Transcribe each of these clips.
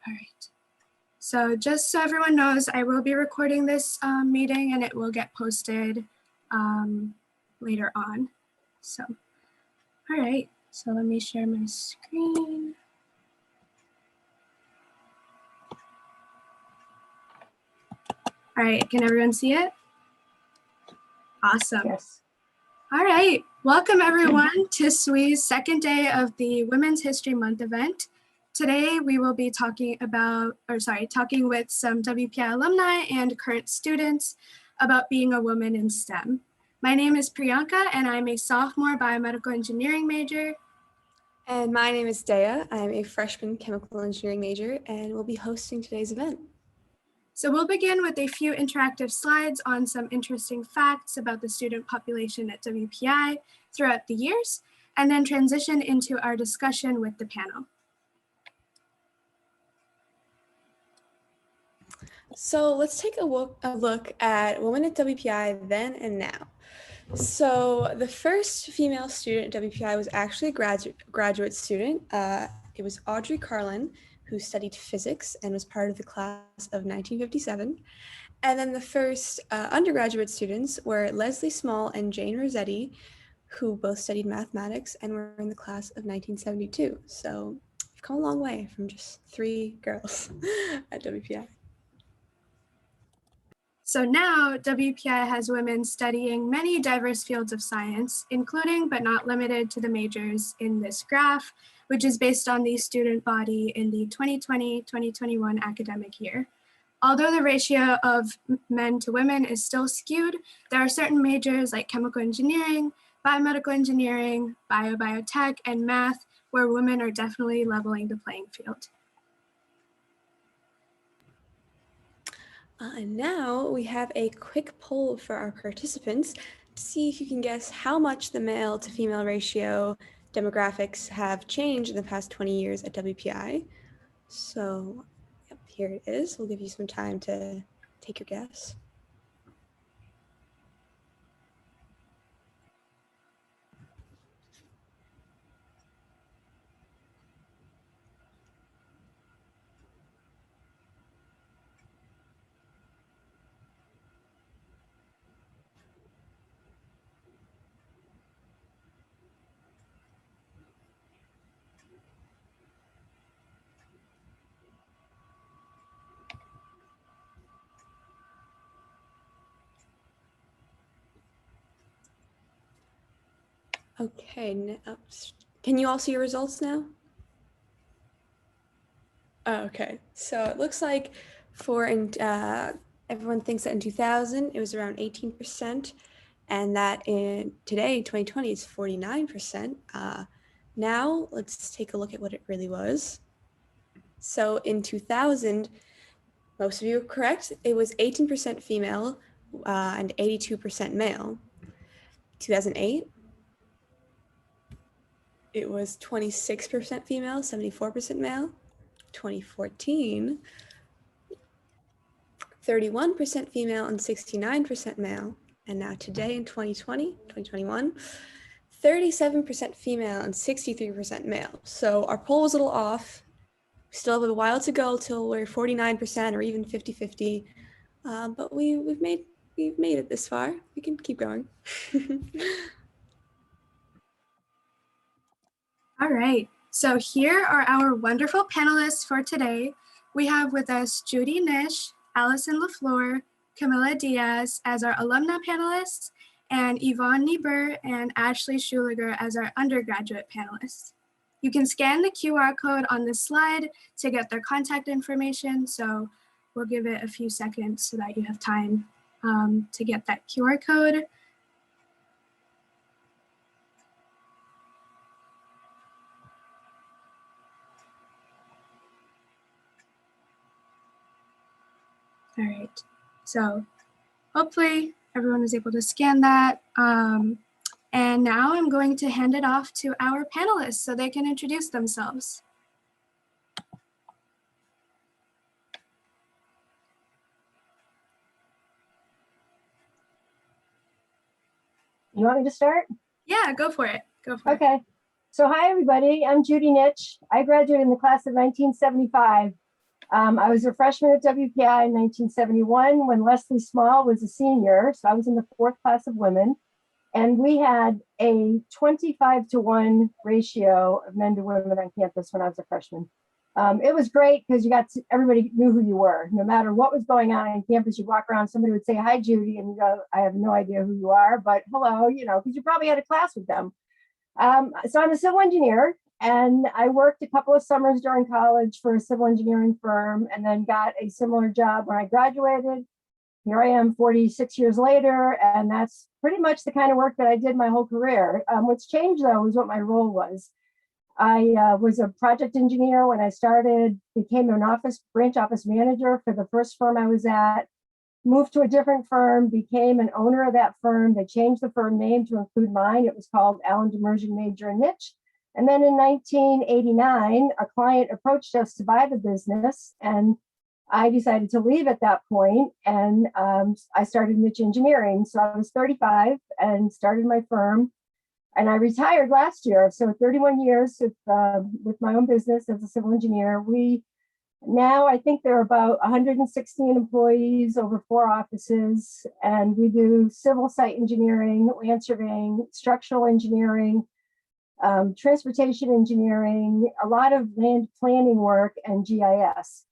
All right. So just so everyone knows, I will be recording this meeting and it will get posted later on. So, all right. So let me share my screen. All right, can everyone see it? Awesome. Yes. All right, welcome everyone to SWE's second day of the Women's History Month event. Today we will be talking with some WPI alumni and current students about being a woman in STEM. My name is Priyanka and I'm a sophomore biomedical engineering major. And my name is Dea. I'm a freshman chemical engineering major and will be hosting today's event. So we'll begin with a few interactive slides on some interesting facts about the student population at WPI throughout the years, and then transition into our discussion with the panel. So let's take a look at women at WPI then and now. So the first female student at WPI was actually a graduate student. It was Audrey Carlin, who studied physics and was part of the class of 1957. And then the first undergraduate students were Leslie Small and Jane Rossetti, who both studied mathematics and were in the class of 1972. So we've come a long way from just 3 girls at WPI. So now WPI has women studying many diverse fields of science, including but not limited to the majors in this graph, which is based on the student body in the 2020-2021 academic year. Although the ratio of men to women is still skewed, there are certain majors like chemical engineering, biomedical engineering, biotech, and math where women are definitely leveling the playing field. And now we have a quick poll for our participants to see if you can guess how much the male to female ratio demographics have changed in the past 20 years at WPI. So yep, here it is. We'll give you some time to take your guess. Okay, can you all see your results now? Okay, so it looks like everyone thinks that in 2000 it was around 18%, and that in today, 2020, is 49%. Now let's take a look at what it really was. So in 2000, most of you are correct. It was 18% female and 82% male. 2008, it was 26% female, 74% male. 2014, 31% female and 69% male. And now today in 2021, 37% female and 63% male. So our poll was a little off. We still have a while to go till we're 49% or even 50-50. But we've made it this far. We can keep going. All right, so here are our wonderful panelists for today. We have with us Judy Nish, Allison LaFleur, Camilla Diaz as our alumni panelists, and Yvonne Niebuhr and Ashley Schuliger as our undergraduate panelists. You can scan the QR code on this slide to get their contact information, so we'll give it a few seconds so that you have time to get that QR code. All right, so hopefully everyone is able to scan that. And now I'm going to hand it off to our panelists so they can introduce themselves. You want me to start? Yeah, go for it. Go for it. Okay. So hi, everybody. I'm Judy Nitch. I graduated in the class of 1975. I was a freshman at WPI in 1971 when Leslie Small was a senior. So I was in the 4th class of women. And we had a 25-to-1 ratio of men to women on campus when I was a freshman. It was great because everybody knew who you were. No matter what was going on campus, you'd walk around, somebody would say, "Hi, Judy," and you go, "I have no idea who you are, but hello," because you probably had a class with them. So I'm a civil engineer, and I worked a couple of summers during college for a civil engineering firm, and then got a similar job when I graduated. Here I am 46 years later, and that's pretty much the kind of work that I did my whole career. What's changed, though, is what my role was. I was a project engineer when I started, became an branch office manager for the first firm I was at, moved to a different firm, became an owner of that firm. They changed the firm name to include mine. It was called Allen Immersion Major and Niche. And then in 1989, a client approached us to buy the business, and I decided to leave at that point, and I started niche engineering. So I was 35 and started my firm, and I retired last year. So 31 years with my own business as a civil engineer. Now I think there are about 116 employees, over 4 offices, and we do civil site engineering, land surveying, structural engineering, transportation engineering, a lot of land planning work, and GIS.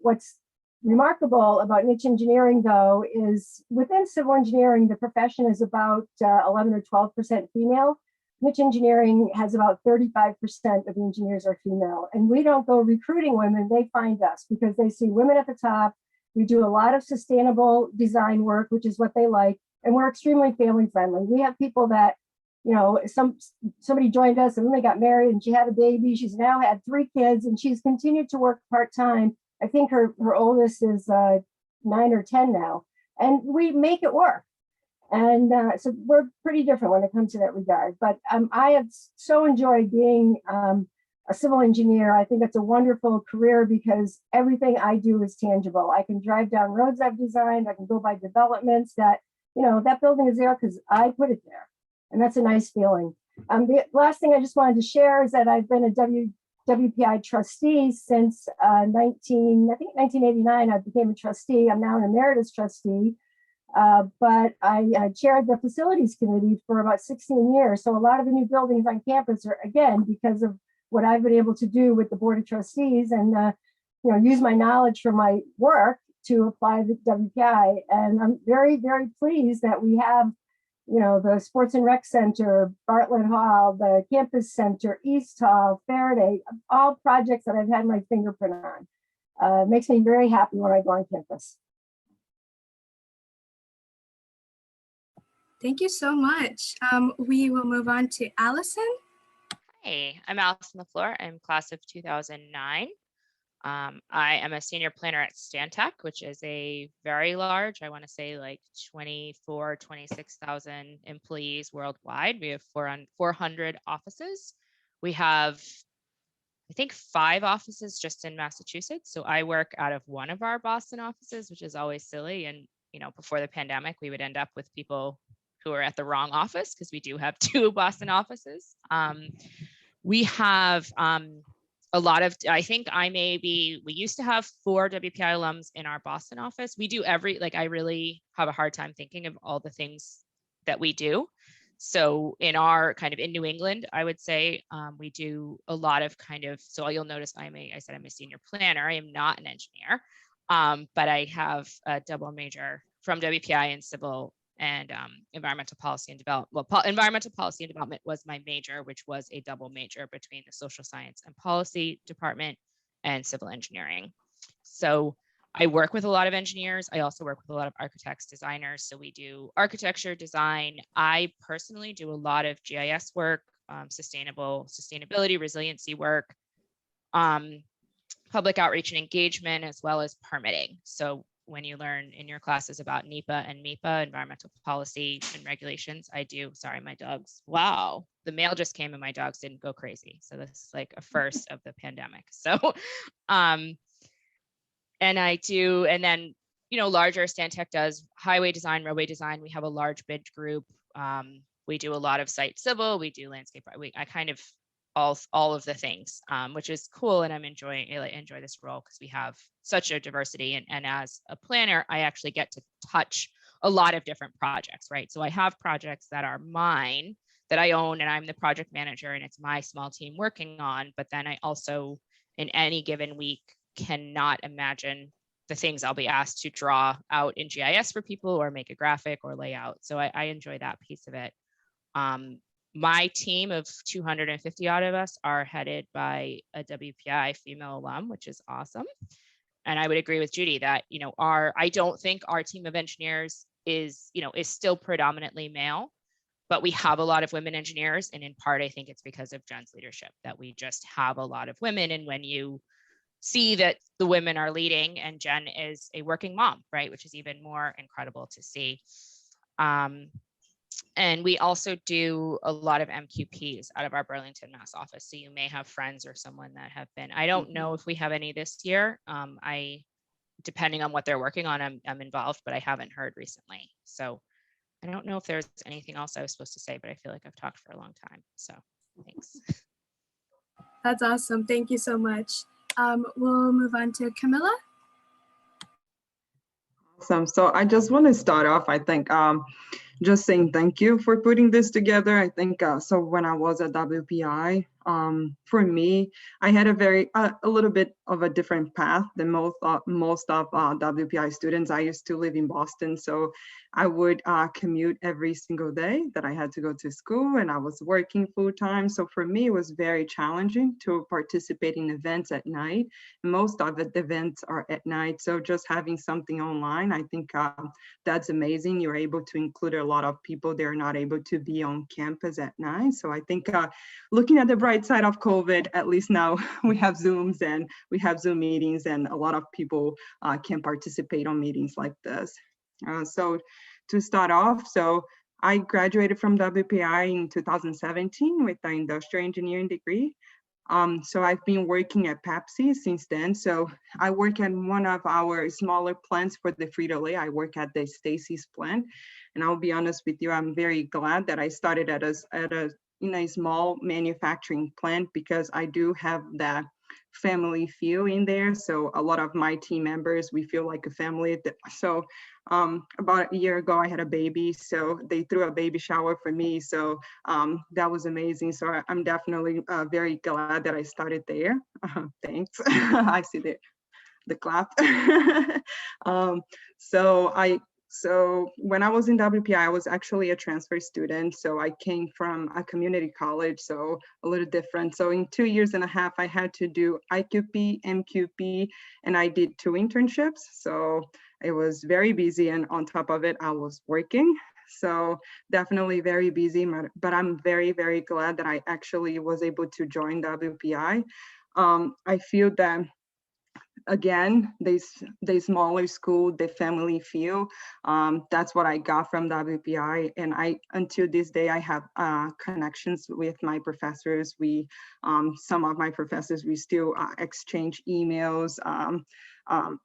What's remarkable about niche engineering, though, is within civil engineering, the profession is about 11 or 12% female. Niche engineering has about 35% of the engineers are female. And we don't go recruiting women, they find us because they see women at the top. We do a lot of sustainable design work, which is what they like. And we're extremely family friendly. We have people that, somebody joined us and then they got married and she had a baby. She's now had 3 kids and she's continued to work part-time. I think her oldest is 9 or 10 now. And we make it work. And so we're pretty different when it comes to that regard. But I have so enjoyed being a civil engineer. I think it's a wonderful career because everything I do is tangible. I can drive down roads I've designed. I can go by developments that, that building is there because I put it there. And that's a nice feeling. The last thing I just wanted to share is that I've been a WPI trustee since 1989. I became a trustee. I'm now an emeritus trustee. But I chaired the facilities committee for about 16 years. So a lot of the new buildings on campus are, again, because of what I've been able to do with the board of trustees and, use my knowledge from my work to apply the WPI. And I'm very, very pleased that we have, the Sports and Rec Center, Bartlett Hall, the Campus Center, East Hall, Faraday, all projects that I've had my fingerprint on. It makes me very happy when I go on campus. Thank you so much. We will move on to Allison. Hey, I'm Allison LaFleur. I'm class of 2009. I am a senior planner at Stantec, which is a very large, I want to say like 26,000 employees worldwide. We have 400 offices. We have, I think, 5 offices just in Massachusetts. So I work out of one of our Boston offices, which is always silly. And, before the pandemic, we would end up with people who are at the wrong office because we do have 2 Boston offices. We have a lot of, we used to have 4 WPI alums in our Boston office. We do I really have a hard time thinking of all the things that we do. So in our in New England, I would say we do a lot of so you'll notice I said I'm a senior planner. I am not an engineer, but I have a double major from WPI in civil and environmental policy and development. Well, environmental policy and development was my major, which was a double major between the social science and policy department and civil engineering. So I work with a lot of engineers. I also work with a lot of architects, designers. So we do architecture, design. I personally do a lot of GIS work, sustainability, resiliency work, public outreach and engagement, as well as permitting. So when you learn in your classes about NEPA and MEPA, environmental policy and regulations, sorry, my dogs, wow, the mail just came and my dogs didn't go crazy. So this is like a first of the pandemic. So, and then, larger Stantec does highway design, roadway design. We have a large bid group. We do a lot of site civil, we do landscape. all of the things, which is cool. And I enjoy this role because we have such a diversity. And as a planner, I actually get to touch a lot of different projects, right? So I have projects that are mine that I own and I'm the project manager and it's my small team working on. But then I also, in any given week, cannot imagine the things I'll be asked to draw out in GIS for people or make a graphic or layout. So I enjoy that piece of it. My team of 250 odd of us are headed by a WPI female alum, which is awesome. And I would agree with Judy that, I don't think our team of engineers is still predominantly male, but we have a lot of women engineers. And in part, I think it's because of Jen's leadership that we just have a lot of women. And when you see that the women are leading and Jen is a working mom, right, which is even more incredible to see. And we also do a lot of MQPs out of our Burlington, Mass office. So you may have friends or someone that have been. I don't know if we have any this year. Depending on what they're working on, I'm involved, but I haven't heard recently. So I don't know if there's anything else I was supposed to say, but I feel like I've talked for a long time. So thanks. That's awesome. Thank you so much. We'll move on to Camilla. Awesome. So I just want to start off, I think, just saying thank you for putting this together. I think, so when I was at WPI, for me, I had a little bit of a different path than most of WPI students. I used to live in Boston, so I would commute every single day that I had to go to school, and I was working full time. So for me, it was very challenging to participate in events at night. Most of the events are at night, so just having something online, I think that's amazing. You're able to include a lot of people that are not able to be on campus at night. So I think looking at the bright side of COVID, at least now we have Zooms and we have Zoom meetings, and a lot of people can participate on meetings like this. So to start off, so I graduated from WPI in 2017 with an industrial engineering degree. So I've been working at Pepsi since then. So I work at one of our smaller plants for the Frito-Lay. I work at the Stacy's plant. And I'll be honest with you, I'm very glad that I started in a small manufacturing plant, because I do have that family feel in there. So a lot of my team members, we feel like a family. So about a year ago, I had a baby. So they threw a baby shower for me. So that was amazing. So I'm definitely very glad that I started there. Thanks. I see the clap. So when I was in WPI, I was actually a transfer student. So I came from a community college, so a little different. So in 2.5 years, I had to do IQP, MQP, and I did 2 internships. So it was very busy. And on top of it, I was working. So definitely very busy, but I'm very, very glad that I actually was able to join WPI. I feel that, again, they smaller school, the family feel. That's what I got from WPI. And until this day, I have connections with my professors. Some of my professors, we still exchange emails.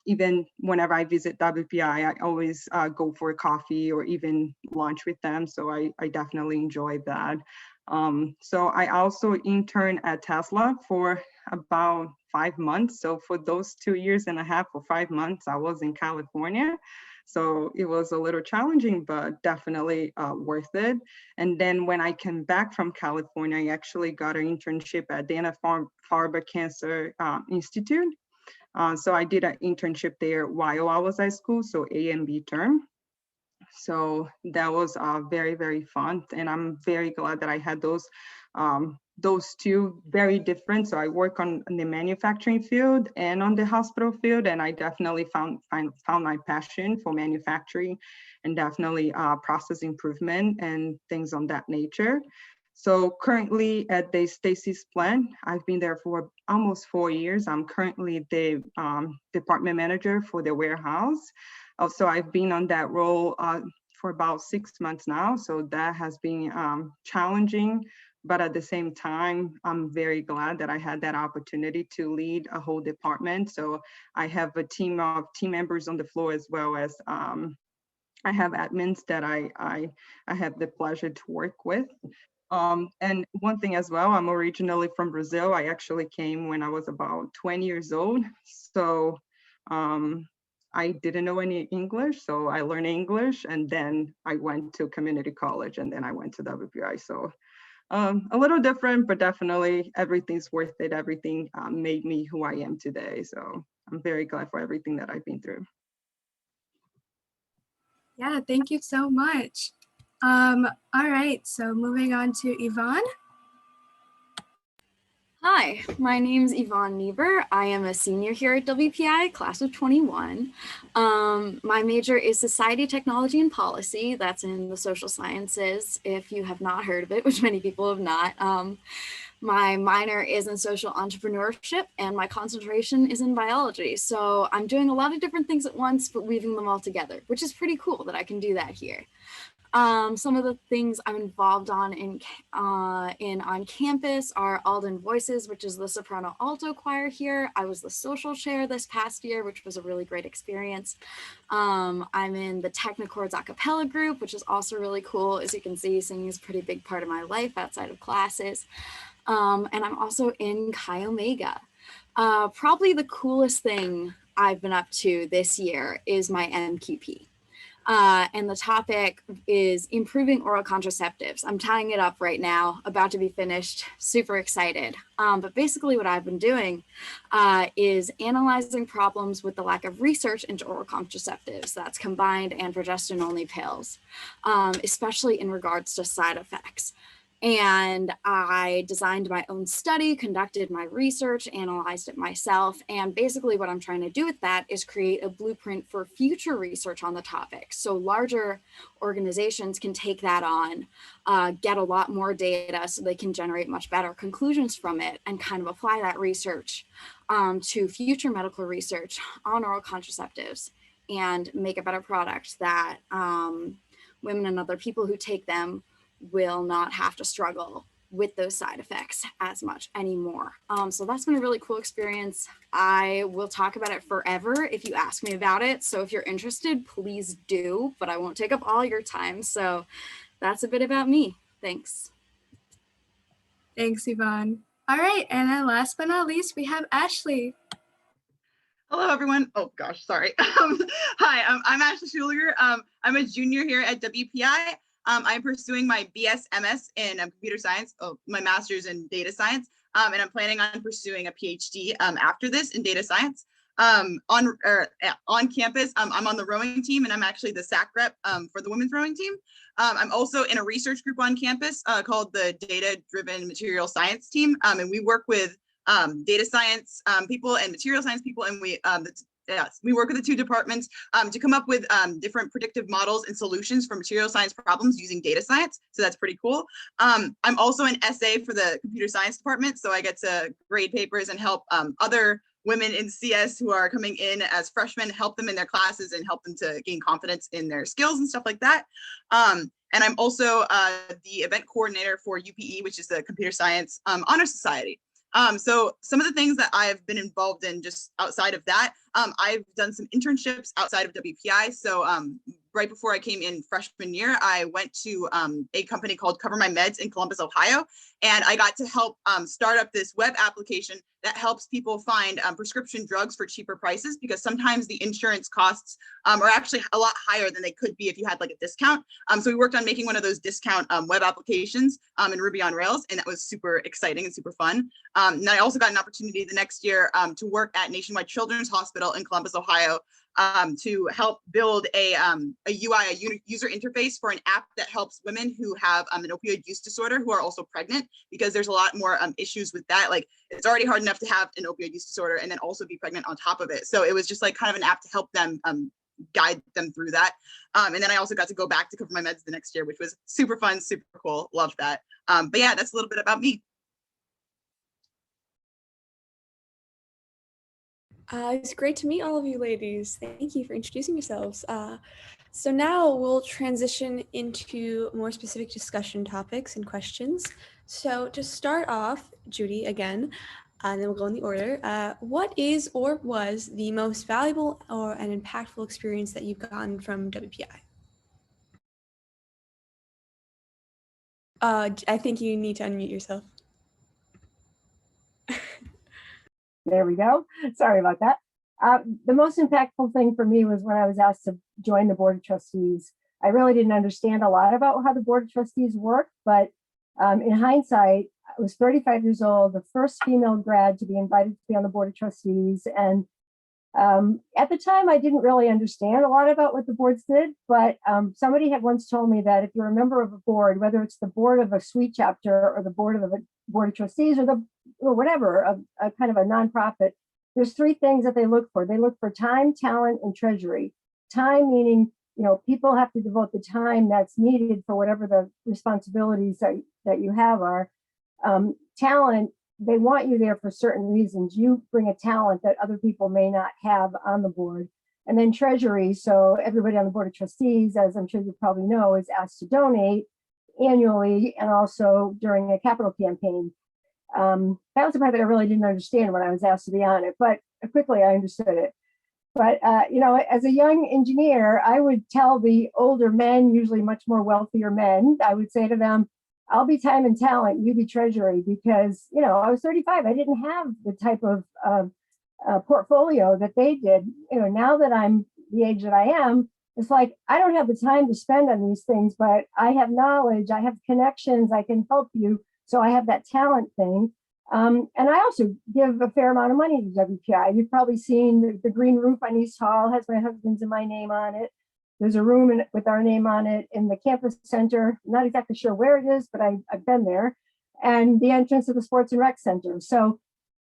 Even whenever I visit WPI, I always go for coffee or even lunch with them. So I definitely enjoy that. So I also interned at Tesla for about 5 months. So for those 2.5 years or 5 months, I was in California. So it was a little challenging, but definitely worth it. And then when I came back from California, I actually got an internship at Dana-Farber Cancer Institute. So I did an internship there while I was at school, so A and B term. So that was very, very fun. And I'm very glad that I had those two very different. So I work on the manufacturing field and on the hospital field. And I definitely found my passion for manufacturing and definitely process improvement and things on that nature. So currently at the Stacy's plant, I've been there for almost 4 years. I'm currently the department manager for the warehouse. Also, I've been on that role for about 6 months now. So that has been challenging, but at the same time, I'm very glad that I had that opportunity to lead a whole department. So I have a team of team members on the floor, as well as I have admins that I have the pleasure to work with. And one thing as well, I'm originally from Brazil. I actually came when I was about 20 years old. So I didn't know any English, so I learned English, and then I went to community college, and then I went to WPI. So a little different, but definitely everything's worth it. Everything made me who I am today. So I'm very glad for everything that I've been through. Yeah, thank you so much. All right, so moving on to Yvonne. Hi, my name's Yvonne Niebuhr. I am a senior here at WPI, class of 21. My major is Society, Technology, and Policy. That's in the social sciences, if you have not heard of it, which many people have not. My minor is in social entrepreneurship, and my concentration is in biology. So I'm doing a lot of different things at once, but weaving them all together, which is pretty cool that I can do that here. Some of the things I'm involved in on campus are Alden Voices, which is the soprano alto choir here. I was the social chair this past year, which was a really great experience. I'm in the Technichords a cappella group, which is also really cool. As you can see, singing is a pretty big part of my life outside of classes. And I'm also in Chi Omega. Probably the coolest thing I've been up to this year is my MQP. And the topic is improving oral contraceptives. I'm tying it up right now, about to be finished, super excited. But basically what I've been doing is analyzing problems with the lack of research into oral contraceptives, that's combined and progestin-only pills, especially in regards to side effects. And I designed my own study, conducted my research, analyzed it myself. And basically what I'm trying to do with that is create a blueprint for future research on the topic. So larger organizations can take that on, get a lot more data so they can generate much better conclusions from it and kind of apply that research to future medical research on oral contraceptives and make a better product that women and other people who take them will not have to struggle with those side effects as much anymore. So that's been a really cool experience. I will talk about it forever if you ask me about it. So if you're interested, please do, but I won't take up all your time. So that's a bit about me. Thanks. Thanks, Yvonne. All right, and then last but not least, we have Ashley. Hello, everyone. Oh, gosh, sorry. Hi, I'm Ashley Schuliger. I'm a junior here at WPI. I'm pursuing my BS MS in computer science, my master's in data science, and I'm planning on pursuing a PhD after this in data science. On campus, I'm on the rowing team, and I'm actually the SAC rep for the women's rowing team. I'm also in a research group on campus called the Data Driven Material Science team, and we work with data science people and material science people, and we work with the two departments to come up with different predictive models and solutions for material science problems using data science. So that's pretty cool. I'm also an SA for the computer science department, so I get to grade papers and help other women in CS who are coming in as freshmen, help them in their classes and help them to gain confidence in their skills and stuff like that. And I'm also the event coordinator for UPE, which is the Computer Science Honor Society. So some of the things that I've been involved in just outside of that, I've done some internships outside of WPI. So right before I came in freshman year, I went to a company called Cover My Meds in Columbus, Ohio, and I got to help start up this web application that helps people find prescription drugs for cheaper prices, because sometimes the insurance costs are actually a lot higher than they could be if you had like a discount. So we worked on making one of those discount web applications in Ruby on Rails, and that was super exciting and super fun. And I also got an opportunity the next year to work at Nationwide Children's Hospital in Columbus, Ohio, to help build a user interface for an app that helps women who have an opioid use disorder who are also pregnant, because there's a lot more issues with that. Like, it's already hard enough to have an opioid use disorder and then also be pregnant on top of it. So it was just like kind of an app to help them guide them through that. And then I also got to go back to Cover My Meds the next year, which was super fun, super cool. Loved that. But yeah, that's a little bit about me. It's great to meet all of you ladies. Thank you for introducing yourselves. So now we'll transition into more specific discussion topics and questions. So to start off, Judy again, and then we'll go in the order. What is or was the most valuable or an impactful experience that you've gotten from WPI? I think you need to unmute yourself. There we go. Sorry about that. The most impactful thing for me was when I was asked to join the Board of Trustees. I really didn't understand a lot about how the Board of Trustees worked, but in hindsight, I was 35 years old, the first female grad to be invited to be on the Board of Trustees. And at the time, I didn't really understand a lot about what the boards did, but somebody had once told me that if you're a member of a board, whether it's the board of a SWE chapter or the board of a Board of Trustees or whatever, a kind of a nonprofit, there's three things that they look for. They look for time, talent, and treasury. Time meaning, people have to devote the time that's needed for whatever the responsibilities that you have are. Talent, they want you there for certain reasons. You bring a talent that other people may not have on the board. And then treasury, so everybody on the Board of Trustees, as I'm sure you probably know, is asked to donate annually and also during a capital campaign. That was the part that I really didn't understand when I was asked to be on it, but quickly I understood it. But, as a young engineer, I would tell the older men, usually much more wealthier men, I would say to them, I'll be time and talent, you be treasury, because, I was 35. I didn't have the type of portfolio that they did. Now that I'm the age that I am, it's like, I don't have the time to spend on these things, but I have knowledge, I have connections, I can help you. So I have that talent thing. And I also give a fair amount of money to WPI. You've probably seen the green roof on East Hall has my husband's and my name on it. There's a room with our name on it in the campus center. I'm not exactly sure where it is, but I've been there. And the entrance of the Sports and Rec Center. So,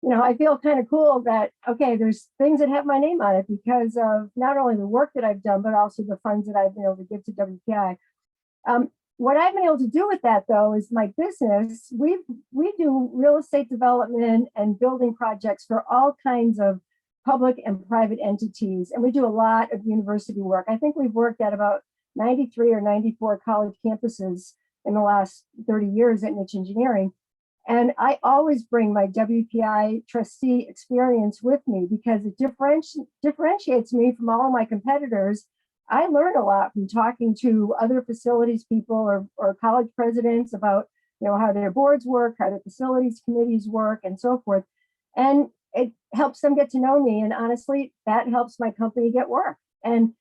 I feel kind of cool that, okay, there's things that have my name on it because of not only the work that I've done, but also the funds that I've been able to give to WPI. What I've been able to do with that, though, is my business. We do real estate development and building projects for all kinds of public and private entities. And we do a lot of university work. I think we've worked at about 93 or 94 college campuses in the last 30 years at Niche Engineering. And I always bring my WPI trustee experience with me because it differentiates me from all of my competitors. I learn a lot from talking to other facilities people or college presidents about how their boards work, how their facilities committees work, and so forth. And it helps them get to know me. And honestly, that helps my company get work. And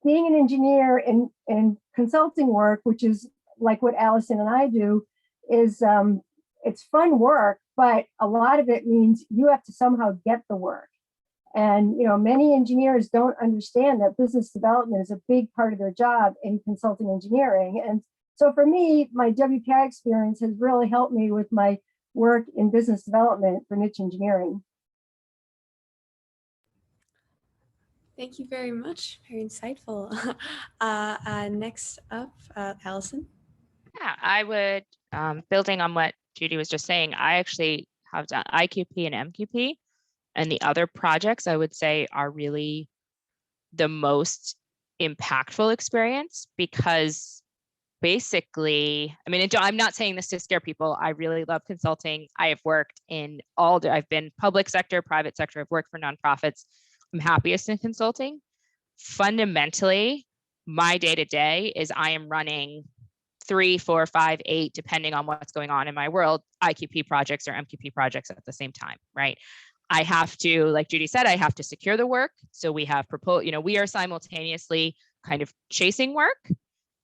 being an engineer in consulting work, which is like what Allison and I do, is it's fun work, but a lot of it means you have to somehow get the work. And many engineers don't understand that business development is a big part of their job in consulting engineering. And so for me, my WPI experience has really helped me with my work in business development for Niche Engineering. Thank you very much. Very insightful. Next up, Allison. Yeah, I would, building on what Judy was just saying, I actually have done IQP and MQP, and the other projects I would say are really the most impactful experience because basically, I'm not saying this to scare people. I really love consulting. I have worked in I've been public sector, private sector. I've worked for nonprofits. I'm happiest in consulting. Fundamentally, my day-to-day is I am running 3, 4, 5, 8, depending on what's going on in my world, IQP projects or MQP projects at the same time, right? I have to, like Judy said, I have to secure the work. So we have we are simultaneously kind of chasing work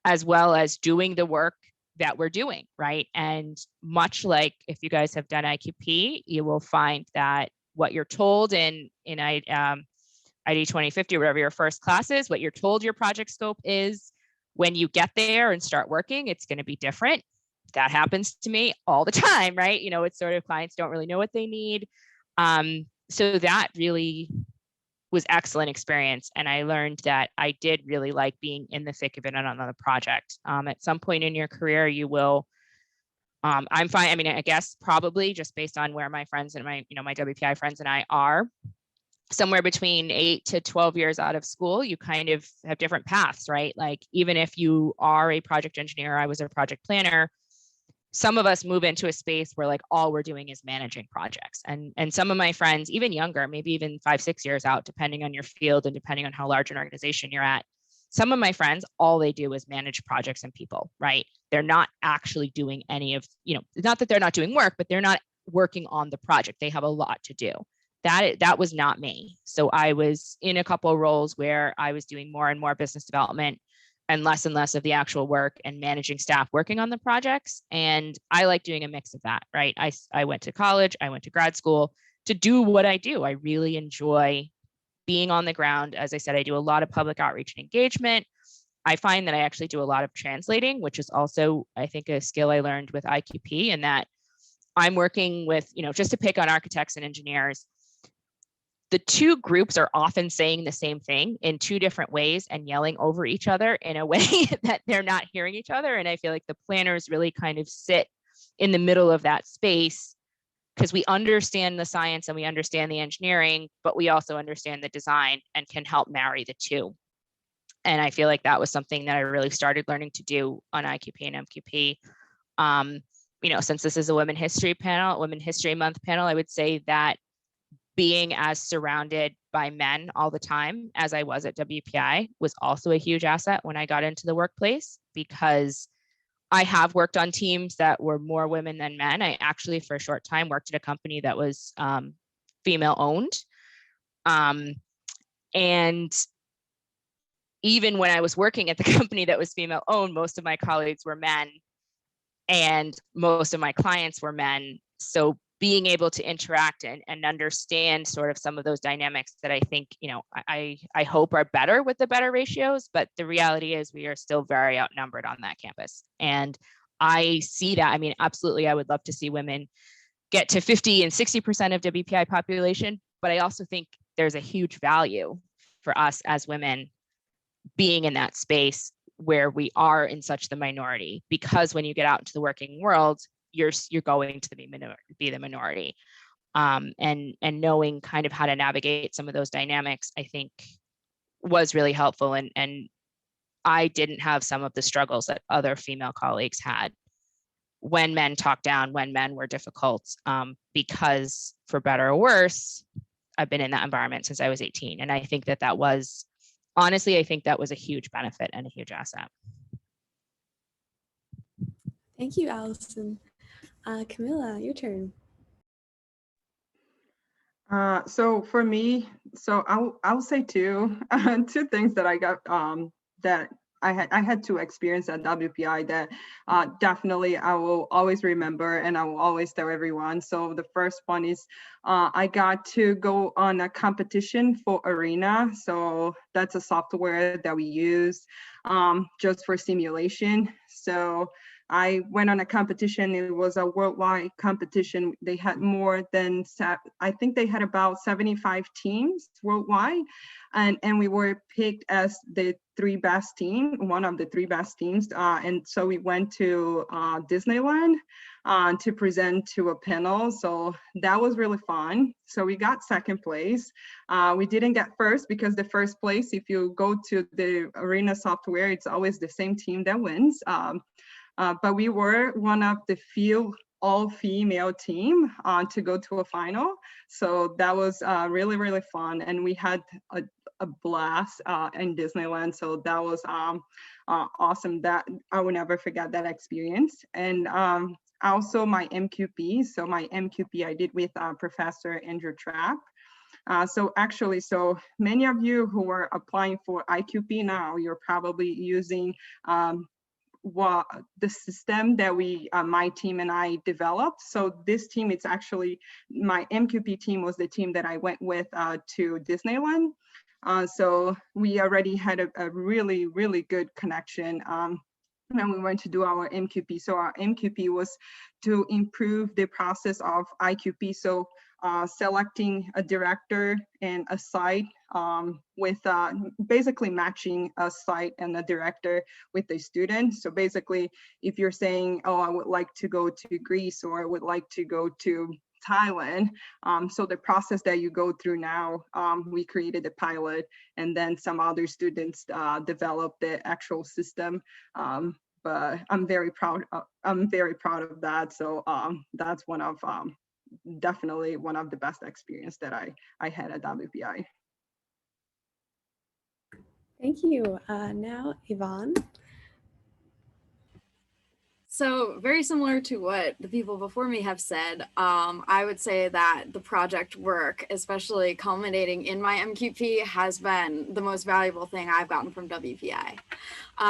as well as doing the work that we're doing, right? And much like if you guys have done IQP, you will find that what you're told in ID 2050 or whatever your first class is, what you're told your project scope is, when you get there and start working, it's going to be different. That happens to me all the time, right? It's sort of clients don't really know what they need. So that really was excellent experience. And I learned that I did really like being in the thick of it on another project. At some point in your career, you will, I'm fine. I guess probably just based on where my friends and my WPI friends and I are, somewhere between 8 to 12 years out of school, you kind of have different paths, right? Like even if you are a project engineer, I was a project planner, some of us move into a space where like all we're doing is managing projects. And some of my friends, even younger, maybe even 5, 6 years out, depending on your field and depending on how large an organization you're at, some of my friends, all they do is manage projects and people, right? They're not actually doing any of, not that they're not doing work, but they're not working on the project. They have a lot to do. That was not me. So I was in a couple of roles where I was doing more and more business development and less of the actual work and managing staff working on the projects. And I like doing a mix of that, right? I went to college, I went to grad school to do what I do. I really enjoy being on the ground. As I said, I do a lot of public outreach and engagement. I find that I actually do a lot of translating, which is also, I think, a skill I learned with IQP, and that I'm working with, just to pick on architects and engineers, the two groups are often saying the same thing in two different ways and yelling over each other in a way that they're not hearing each other. And I feel like the planners really kind of sit in the middle of that space, because we understand the science and we understand the engineering, but we also understand the design and can help marry the two. And I feel like that was something that I really started learning to do on IQP and MQP. Since this is a Women History Month panel, I would say that being as surrounded by men all the time as I was at WPI was also a huge asset when I got into the workplace, because I have worked on teams that were more women than men. I actually, for a short time, worked at a company that was female owned. And even when I was working at the company that was female owned, most of my colleagues were men and most of my clients were men. So being able to interact and understand sort of some of those dynamics that I think, I hope are better with the better ratios, but the reality is we are still very outnumbered on that campus. And I see that. I mean, absolutely, I would love to see women get to 50 and 60% of WPI population, but I also think there's a huge value for us as women being in that space where we are in such the minority, because when you get out into the working world, you're going to be the minority, and knowing kind of how to navigate some of those dynamics, I think was really helpful. And I didn't have some of the struggles that other female colleagues had when men talked down, when men were difficult, because for better or worse, I've been in that environment since I was 18. And I think that was, honestly, I think that was a huge benefit and a huge asset. Thank you, Allison. Camilla, your turn. So for me, I'll say two things that I got that I had to experience at WPI that definitely I will always remember and I will always tell everyone. So the first one is I got to go on a competition for Arena. So that's a software that we use just for simulation. So I went on a competition. It was a worldwide competition. They had more than, I think they had about 75 teams worldwide. And we were picked as the one of the three best teams. And so we went to Disneyland to present to a panel. So that was really fun. So we got second place. We didn't get first because the first place, if you go to the Arena software, it's always the same team that wins. But we were one of the few all-female team to go to a final. So that was really, really fun. And we had a blast in Disneyland. So that was awesome. That I will never forget that experience. And also my MQP. So my MQP I did with Professor Andrew Trapp. So many of you who are applying for IQP now, you're probably using the system that my team and I developed. So this team, it's actually, my MQP team was the team that I went with to Disneyland. So we already had a really, really good connection when we went to do our MQP. So our MQP was to improve the process of IQP. So selecting a director and a site with basically matching a site and a director with a student. So basically, if you're saying, oh, I would like to go to Greece or I would like to go to Thailand. So the process that you go through now, we created a pilot and then some other students developed the actual system. But I'm very proud of that. So that's one of definitely one of the best experience that I had at WPI. Thank you. Now, Yvonne. So very similar to what the people before me have said, I would say that the project work, especially culminating in my MQP, has been the most valuable thing I've gotten from WPI.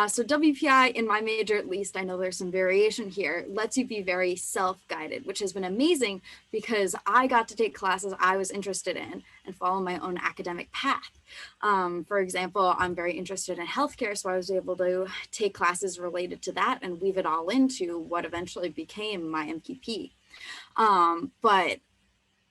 So WPI, in my major at least, I know there's some variation here, lets you be very self-guided, which has been amazing because I got to take classes I was interested in and follow my own academic path. For example, I'm very interested in healthcare, so I was able to take classes related to that and weave it all into what eventually became my MQP. But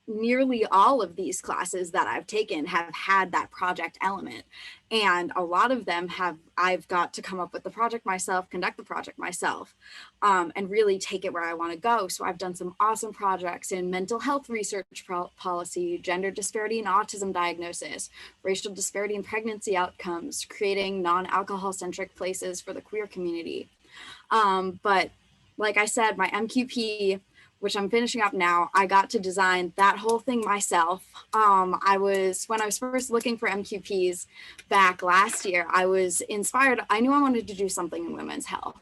nearly all of these classes that I've taken have had that project element. And a lot of them I've got to come up with the project myself, conduct the project myself, and really take it where I want to go. So I've done some awesome projects in mental health research policy, gender disparity in autism diagnosis, racial disparity in pregnancy outcomes, creating non-alcohol centric places for the queer community. But like I said, my MQP, which I'm finishing up now, I got to design that whole thing myself. When I was first looking for MQPs back last year, I was inspired. I knew I wanted to do something in women's health.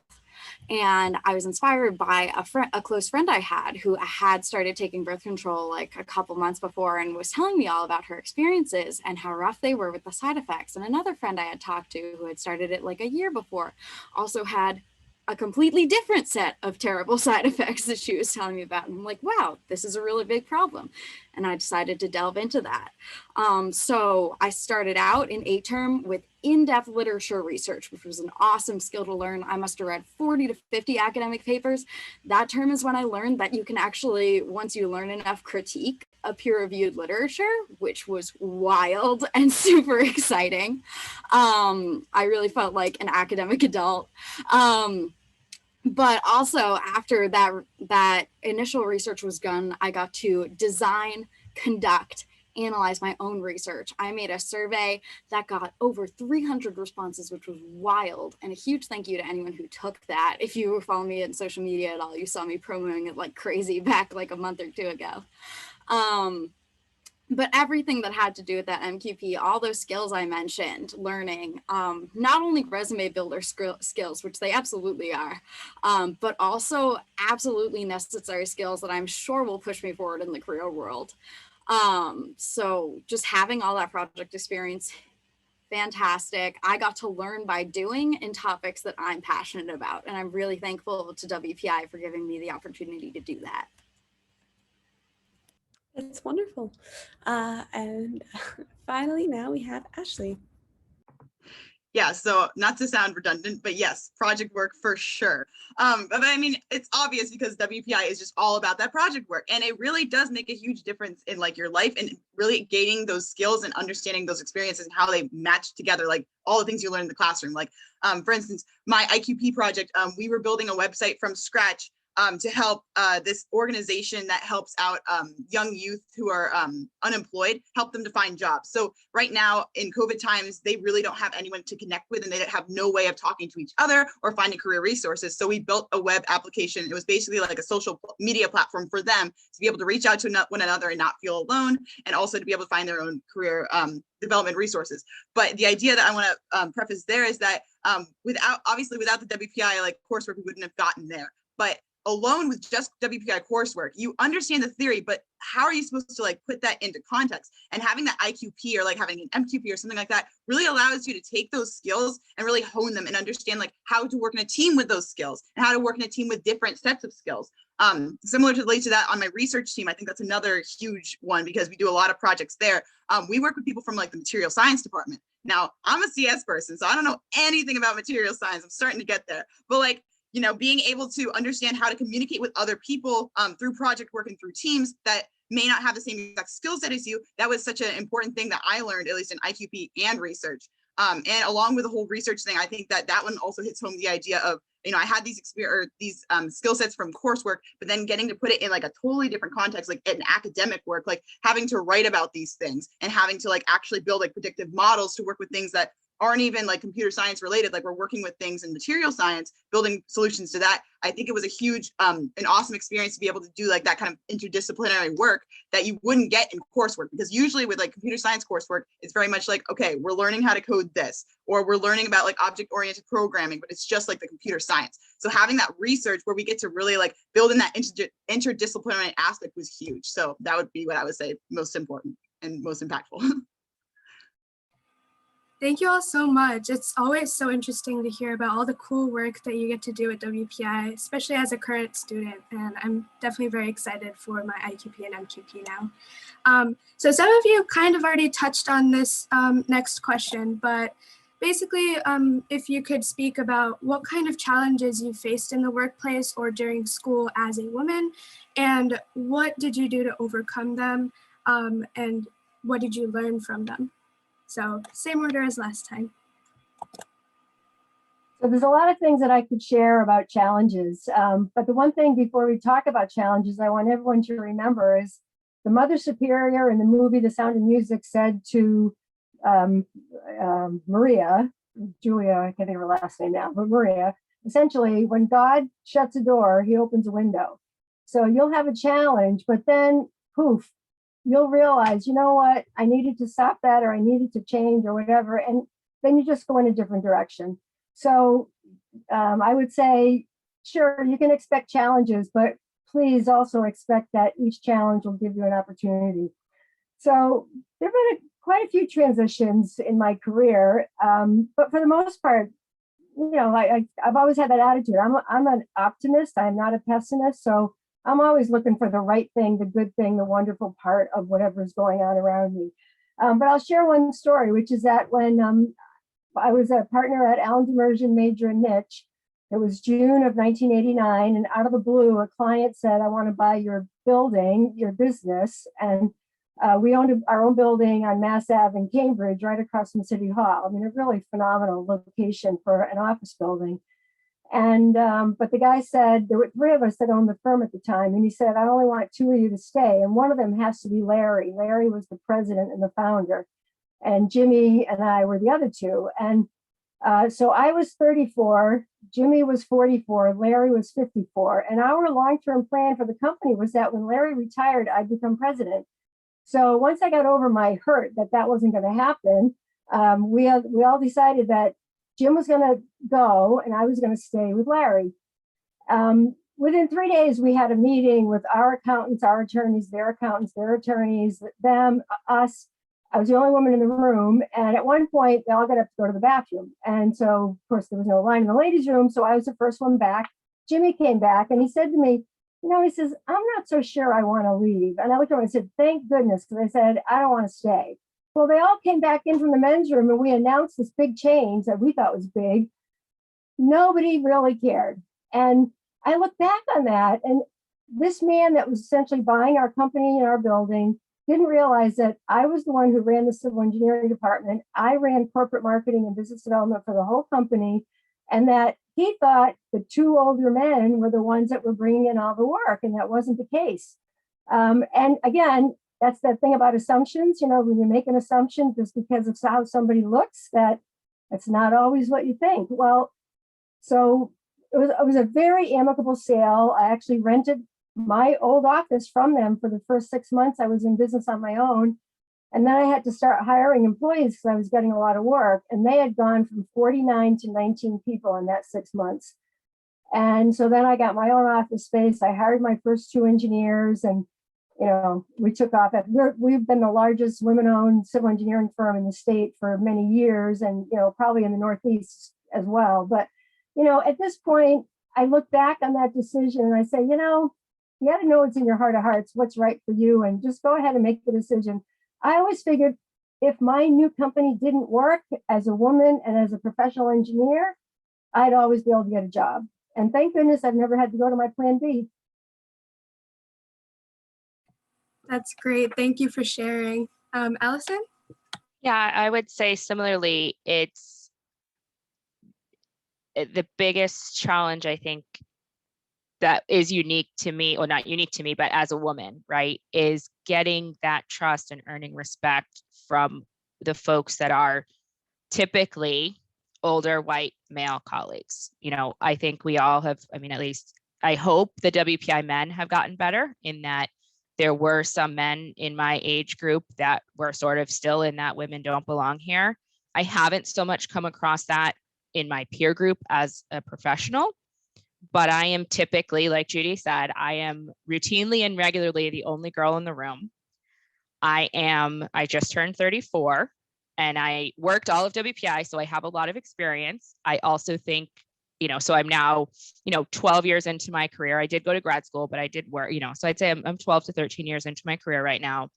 And I was inspired by a close friend I had who had started taking birth control like a couple months before and was telling me all about her experiences and how rough they were with the side effects. And another friend I had talked to who had started it like a year before also had a completely different set of terrible side effects that she was telling me about. And I'm like, wow, this is a really big problem. And I decided to delve into that. So I started out in 8-term with in-depth literature research, which was an awesome skill to learn. I must have read 40 to 50 academic papers. That term is when I learned that you can actually, once you learn enough, critique a peer-reviewed literature, which was wild and super exciting. I really felt like an academic adult. But also after that initial research was done, I got to design, conduct, analyze my own research. I made a survey that got over 300 responses, which was wild. And a huge thank you to anyone who took that. If you were following me on social media at all, you saw me promoting it like crazy back like a month or two ago. But everything that had to do with that MQP, all those skills I mentioned, learning, not only resume builder skills, which they absolutely are, but also absolutely necessary skills that I'm sure will push me forward in the career world. So just having all that project experience, fantastic. I got to learn by doing in topics that I'm passionate about. And I'm really thankful to WPI for giving me the opportunity to do that. That's wonderful. And finally, now we have Ashley. Yeah, so not to sound redundant, but yes, project work for sure. But I mean, it's obvious because WPI is just all about that project work. And it really does make a huge difference in like your life and really gaining those skills and understanding those experiences and how they match together, like all the things you learn in the classroom. Like, for instance, my IQP project, we were building a website from scratch to help this organization that helps out young youth who are unemployed, help them to find jobs. So right now in COVID times, they really don't have anyone to connect with and they have no way of talking to each other or finding career resources. So we built a web application. It was basically like a social media platform for them to be able to reach out to one another and not feel alone, and also to be able to find their own career development resources. But the idea that I want to preface there is that without the WPI like coursework, we wouldn't have gotten there. But alone with just WPI coursework, you understand the theory, but how are you supposed to like put that into context? And having that IQP or like having an MQP or something like that really allows you to take those skills and really hone them and understand like how to work in a team with those skills and how to work in a team with different sets of skills. Similar to that on my research team, I think that's another huge one because we do a lot of projects there. We work with people from like the material science department. Now, I'm a CS person, so I don't know anything about material science. I'm starting to get there, but like, you know, being able to understand how to communicate with other people through project work and through teams that may not have the same exact skill set as you, that was such an important thing that I learned, at least in IQP and research. And along with the whole research thing, I think that one also hits home the idea of, you know, I had these skill sets from coursework, but then getting to put it in like a totally different context, like in academic work, like having to write about these things and having to like actually build like predictive models to work with things that aren't even like computer science related, like we're working with things in material science, building solutions to that. I think it was a huge, an awesome experience to be able to do like that kind of interdisciplinary work that you wouldn't get in coursework, because usually with like computer science coursework, it's very much like, okay, we're learning how to code this, or we're learning about like object-oriented programming, but it's just like the computer science. So having that research where we get to really like build in that interdisciplinary aspect was huge. So that would be what I would say most important and most impactful. Thank you all so much. It's always so interesting to hear about all the cool work that you get to do at WPI, especially as a current student. And I'm definitely very excited for my IQP and MQP now. So some of you kind of already touched on this next question, but basically, if you could speak about what kind of challenges you faced in the workplace or during school as a woman, and what did you do to overcome them, and what did you learn from them? So same order as last time. So there's a lot of things that I could share about challenges. But the one thing before we talk about challenges, I want everyone to remember is the Mother Superior in the movie The Sound of Music said to Maria, Julia, I can't think of her last name now, but Maria, essentially, when God shuts a door, he opens a window. So you'll have a challenge, but then poof, you'll realize, you know what, I needed to stop that, or I needed to change, or whatever. And then you just go in a different direction. So I would say, sure, you can expect challenges, but please also expect that each challenge will give you an opportunity. So there have been quite a few transitions in my career, but for the most part, you know, I've always had that attitude. I'm an optimist. I'm not a pessimist. So I'm always looking for the right thing, the good thing, the wonderful part of whatever's going on around me. But I'll share one story, which is that when I was a partner at Allen Immersion Major and Niche, it was June of 1989, and out of the blue, a client said, I want to buy your building, your business. And we owned our own building on Mass Ave in Cambridge, right across from City Hall. I mean, a really phenomenal location for an office building. And but the guy said, there were three of us that owned the firm at the time, and he said, I only want two of you to stay, and one of them has to be Larry. Larry was the president and the founder, and Jimmy and I were the other two. And so I was 34, Jimmy was 44, Larry was 54, and our long-term plan for the company was that when Larry retired, I'd become president. So once I got over my hurt that wasn't going to happen, we all decided that Jim was going to go and I was going to stay with Larry. Within 3 days, we had a meeting with our accountants, our attorneys, their accountants, their attorneys, them, us. I was the only woman in the room. And at one point, they all got up to go to the bathroom. And so, of course, there was no line in the ladies' room. So I was the first one back. Jimmy came back and he said to me, you know, he says, I'm not so sure I want to leave. And I looked at him and I said, thank goodness, because I said, I don't want to stay. Well, they all came back in from the men's room and we announced this big change that we thought was big. Nobody really cared. And I look back on that, and this man that was essentially buying our company and our building didn't realize that I was the one who ran the civil engineering department. I ran corporate marketing and business development for the whole company, and that he thought the two older men were the ones that were bringing in all the work, and that wasn't the case. And again, that's that thing about assumptions. You know, when you make an assumption just because of how somebody looks, that's not always what you think. Well, so it was a very amicable sale. I actually rented my old office from them for the first 6 months I was in business on my own. And then I had to start hiring employees because I was getting a lot of work. And they had gone from 49 to 19 people in that 6 months. And so then I got my own office space. I hired my first two engineers, and you know, we took off. We've been the largest women-owned civil engineering firm in the state for many years, and you know, probably in the Northeast as well. But you know, at this point, I look back on that decision and I say, you know, you got to know what's in your heart of hearts, what's right for you, and just go ahead and make the decision. I always figured if my new company didn't work as a woman and as a professional engineer, I'd always be able to get a job. And thank goodness I've never had to go to my plan B. That's great. Thank you for sharing. Allison? Yeah, I would say similarly, it's the biggest challenge, I think, that is unique to me, or not unique to me, but as a woman, right, is getting that trust and earning respect from the folks that are typically older white male colleagues. You know, I think we all have, I mean, at least I hope the WPI men have gotten better in that there were some men in my age group that were sort of still in that women don't belong here. I haven't so much come across that in my peer group as a professional, but I am typically, like Judy said, I am routinely and regularly the only girl in the room. I just turned 34 and I worked all of WPI, so I have a lot of experience. I also think, you know, so I'm now, 12 years into my career. I did go to grad school, but I did work, so I'd say I'm 12 to 13 years into my career right now.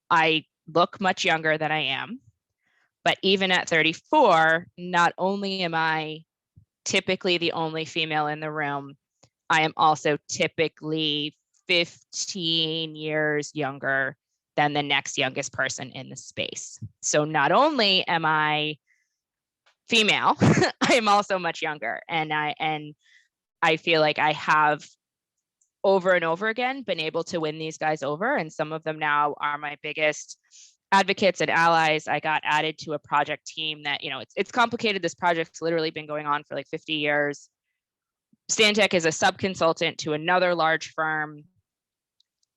I look much younger than I am, but even at 34, not only am I typically the only female in the room, I am also typically 15 years younger than the next youngest person in the space. So not only am I female, I am also much younger. And I feel like I have over and over again been able to win these guys over. And some of them now are my biggest advocates and allies. I got added to a project team that, it's complicated. This project's literally been going on for like 50 years. Stantec is a sub-consultant to another large firm.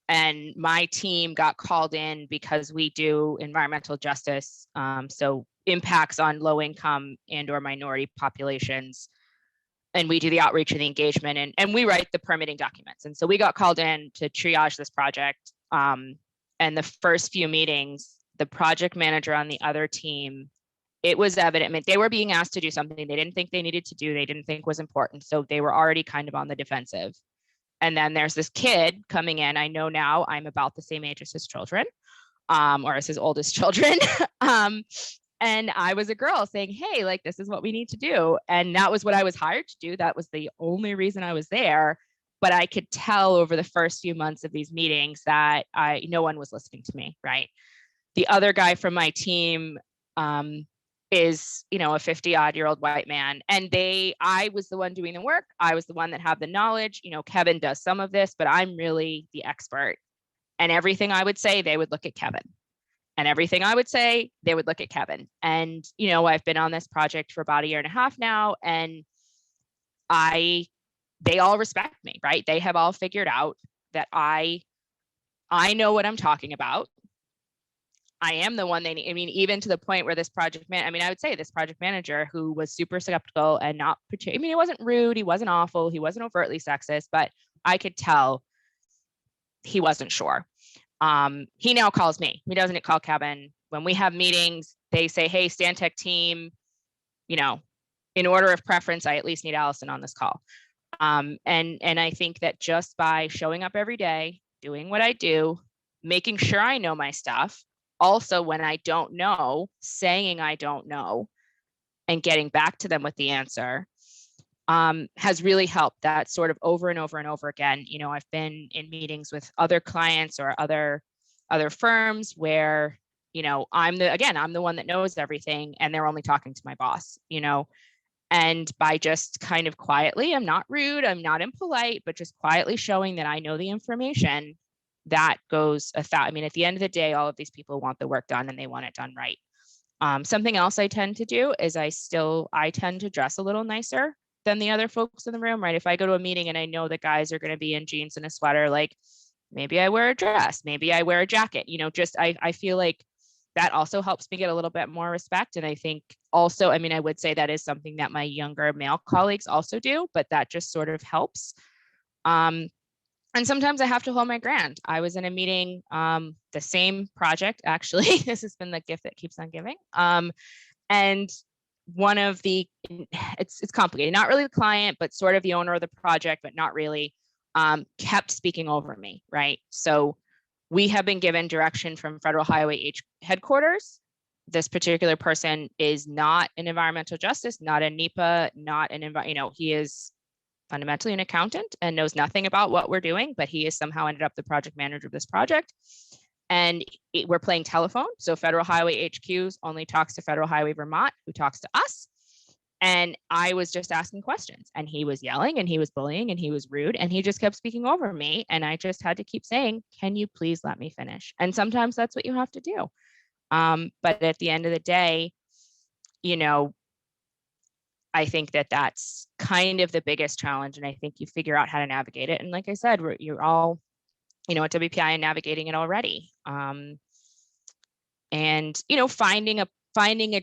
And my team got called in because we do environmental justice. So impacts on low income and or minority populations. And we do the outreach and the engagement and we write the permitting documents. And so we got called in to triage this project. And the first few meetings, the project manager on the other team, it was evident. I mean, they were being asked to do something they didn't think they needed to do. They didn't think was important. So they were already kind of on the defensive. And then there's this kid coming in. I know now I'm about the same age as his children, or as his oldest children. And I was a girl saying, hey, like, this is what we need to do. And that was what I was hired to do. That was the only reason I was there. But I could tell over the first few months of these meetings that no one was listening to me, right? The other guy from my team is, a 50-odd-year-old white man. And I was the one doing the work. I was the one that had the knowledge. Kevin does some of this, but I'm really the expert. And everything I would say, they would look at Kevin. And everything I would say, they would look at Kevin. And, I've been on this project for about a year and a half now, and they all respect me, right? They have all figured out that I know what I'm talking about. I am the one they need. I mean, even to the point where this project I would say this project manager who was super skeptical and not, he wasn't rude, he wasn't awful, he wasn't overtly sexist, but I could tell he wasn't sure. He now calls me. He doesn't call Kevin. When we have meetings, they say, hey, Stantec team, in order of preference, I at least need Allison on this call. And I think that just by showing up every day, doing what I do, making sure I know my stuff, also when I don't know, saying I don't know, and getting back to them with the answer, has really helped. That sort of over and over and over again. I've been in meetings with other clients or other firms where, I'm the one that knows everything and they're only talking to my boss, and by just kind of quietly, I'm not rude, I'm not impolite, but just quietly showing that I know the information, that goes at the end of the day, all of these people want the work done and they want it done right. Something else I tend to do is I tend to dress a little nicer than the other folks in the room, right? If I go to a meeting and I know the guys are going to be in jeans and a sweater, like maybe I wear a dress, maybe I wear a jacket, I feel like that also helps me get a little bit more respect. And I think also, I would say that is something that my younger male colleagues also do, but that just sort of helps. And sometimes I have to hold my ground. I was in a meeting, the same project, actually, this has been the gift that keeps on giving. And one of it's complicated, not really the client, but sort of the owner of the project, but not really, kept speaking over me, right? So we have been given direction from Federal Highway H headquarters. This particular person is not an environmental justice, not a NEPA, not an, he is fundamentally an accountant and knows nothing about what we're doing, but he has somehow ended up the project manager of this project. And we're playing telephone. So Federal Highway HQs only talks to Federal Highway Vermont, who talks to us. And I was just asking questions and he was yelling and he was bullying and he was rude and he just kept speaking over me. And I just had to keep saying, can you please let me finish? And sometimes that's what you have to do. But at the end of the day, you know, I think that that's kind of the biggest challenge. And I think you figure out how to navigate it. And like I said, you're all, you know, at WPI and navigating it already. And, you know, finding a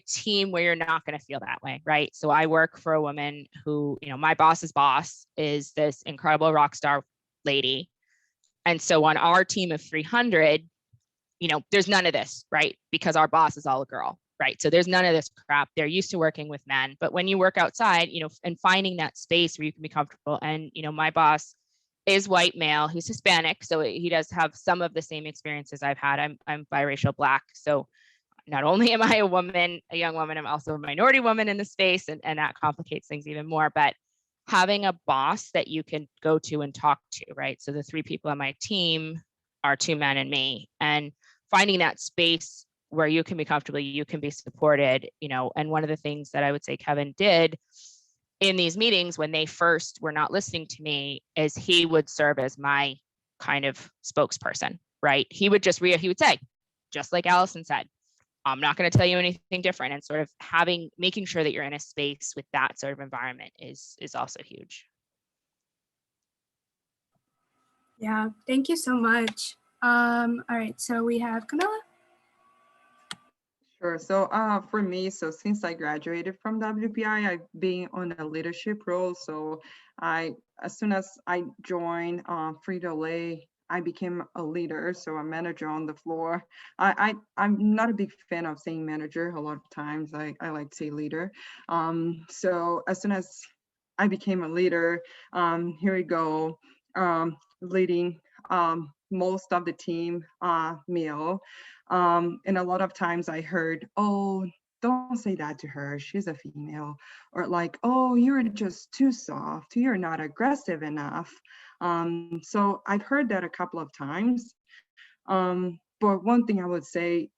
team where you're not going to feel that way, right? So I work for a woman who, you know, my boss's boss is this incredible rock star lady. And so on our team of 300, you know, there's none of this, right? Because our boss is all a girl, right? So there's none of this crap. They're used to working with men. But when you work outside, you know, and finding that space where you can be comfortable. And, you know, my boss is white male, he's Hispanic. So he does have some of the same experiences I've had. I'm biracial Black. So not only am I a young woman, I'm also a minority woman in the space, and that complicates things even more. But having a boss that you can go to and talk to, right? So the 3 people on my team are 2 men and me, and finding that space where you can be comfortable, you can be supported, you know. And one of the things that I would say Kevin did in these meetings when they first were not listening to me is he would serve as my kind of spokesperson, right? He would say, just like Allison said, I'm not going to tell you anything different. And sort of making sure that you're in a space with that sort of environment is also huge. Yeah, thank you so much. All right, so we have Camilla. Sure. So for me, so since I graduated from WPI, I've been on a leadership role. So as soon as I joined Frito-Lay, I became a leader, so a manager on the floor. I'm not a big fan of saying manager. A lot of times I like to say leader. So as soon as I became a leader, here we go, leading most of the team meal. And a lot of times I heard, oh, don't say that to her, she's a female, or like, oh, you're just too soft, you're not aggressive enough. So I've heard that a couple of times. But one thing I would say,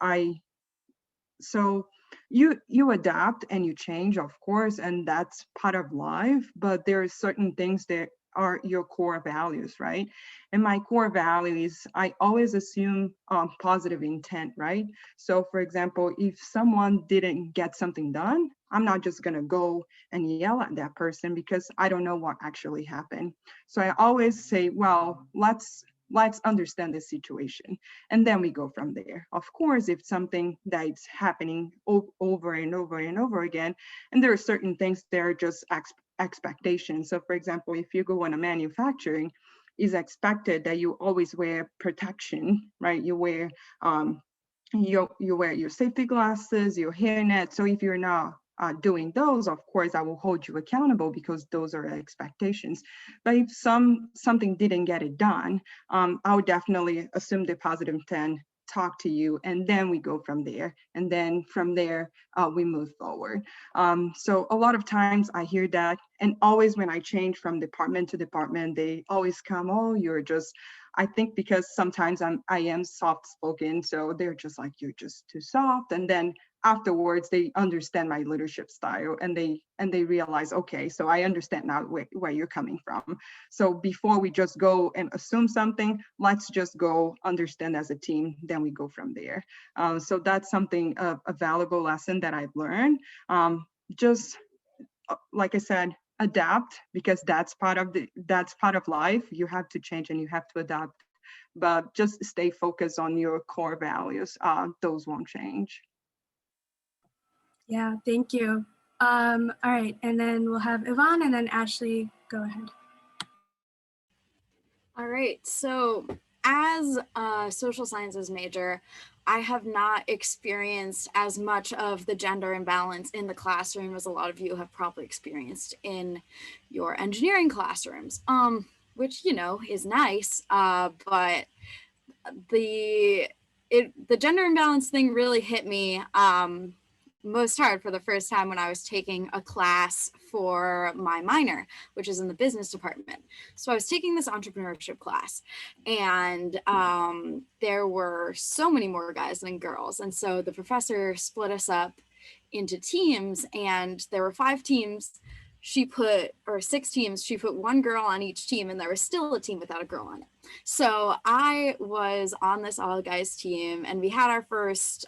so you adapt and you change, of course, and that's part of life, but there are certain things that are your core values, right? And my core values, I always assume positive intent, right? So for example, if someone didn't get something done, I'm not just gonna go and yell at that person because I don't know what actually happened. So I always say, well, let's understand the situation, and then we go from there. Of course, if something that's happening over and over and over again, and there are certain things that are just expectations. So for example, if you go on a manufacturing, is expected that you always wear protection, right? You wear you wear your safety glasses, your hairnet. So if you're not doing those, of course, I will hold you accountable because those are expectations. But if something didn't get it done, I would definitely assume the positive intent, talk to you, and then we go from there. And then from there, we move forward. So a lot of times I hear that, and always when I change from department to department, they always come, oh, you're just, I think because sometimes I am soft spoken, so they're just like, you're just too soft. And then afterwards they understand my leadership style, and they realize, okay, so I understand now where you're coming from. So before we just go and assume something, let's just go understand as a team, then we go from there. So that's something, a valuable lesson that I've learned. Just like I said, adapt, because that's part of life. You have to change and you have to adapt, but just stay focused on your core values. Those won't change. Yeah, thank you. All right, and then we'll have Yvonne, and then Ashley, go ahead. All right, so as a social sciences major, I have not experienced as much of the gender imbalance in the classroom as a lot of you have probably experienced in your engineering classrooms, which, you know, is nice, but the gender imbalance thing really hit me most hard for the first time when I was taking a class for my minor, which is in the business department. So I was taking this entrepreneurship class, and there were so many more guys than girls. And so the professor split us up into teams, and there were 5 teams she put, or 6 teams, she put 1 girl on each team, and there was still a team without a girl on it. So I was on this all guys team, and we had our first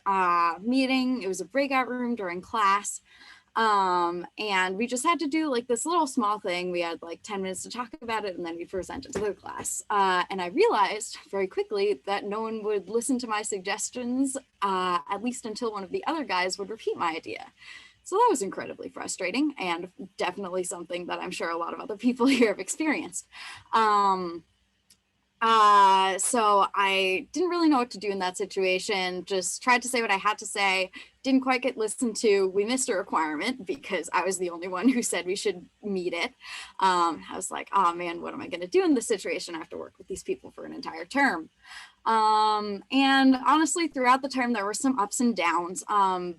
meeting. It was a breakout room during class. And we just had to do like this little small thing. We had like 10 minutes to talk about it, and then we presented to the class. And I realized very quickly that no one would listen to my suggestions, at least until one of the other guys would repeat my idea. So that was incredibly frustrating, and definitely something that I'm sure a lot of other people here have experienced. So I didn't really know what to do in that situation, just tried to say what I had to say, didn't quite get listened to. We missed a requirement because I was the only one who said we should meet it. I was like, oh man, what am I going to do in this situation? I have to work with these people for an entire term. And honestly, throughout the term, there were some ups and downs,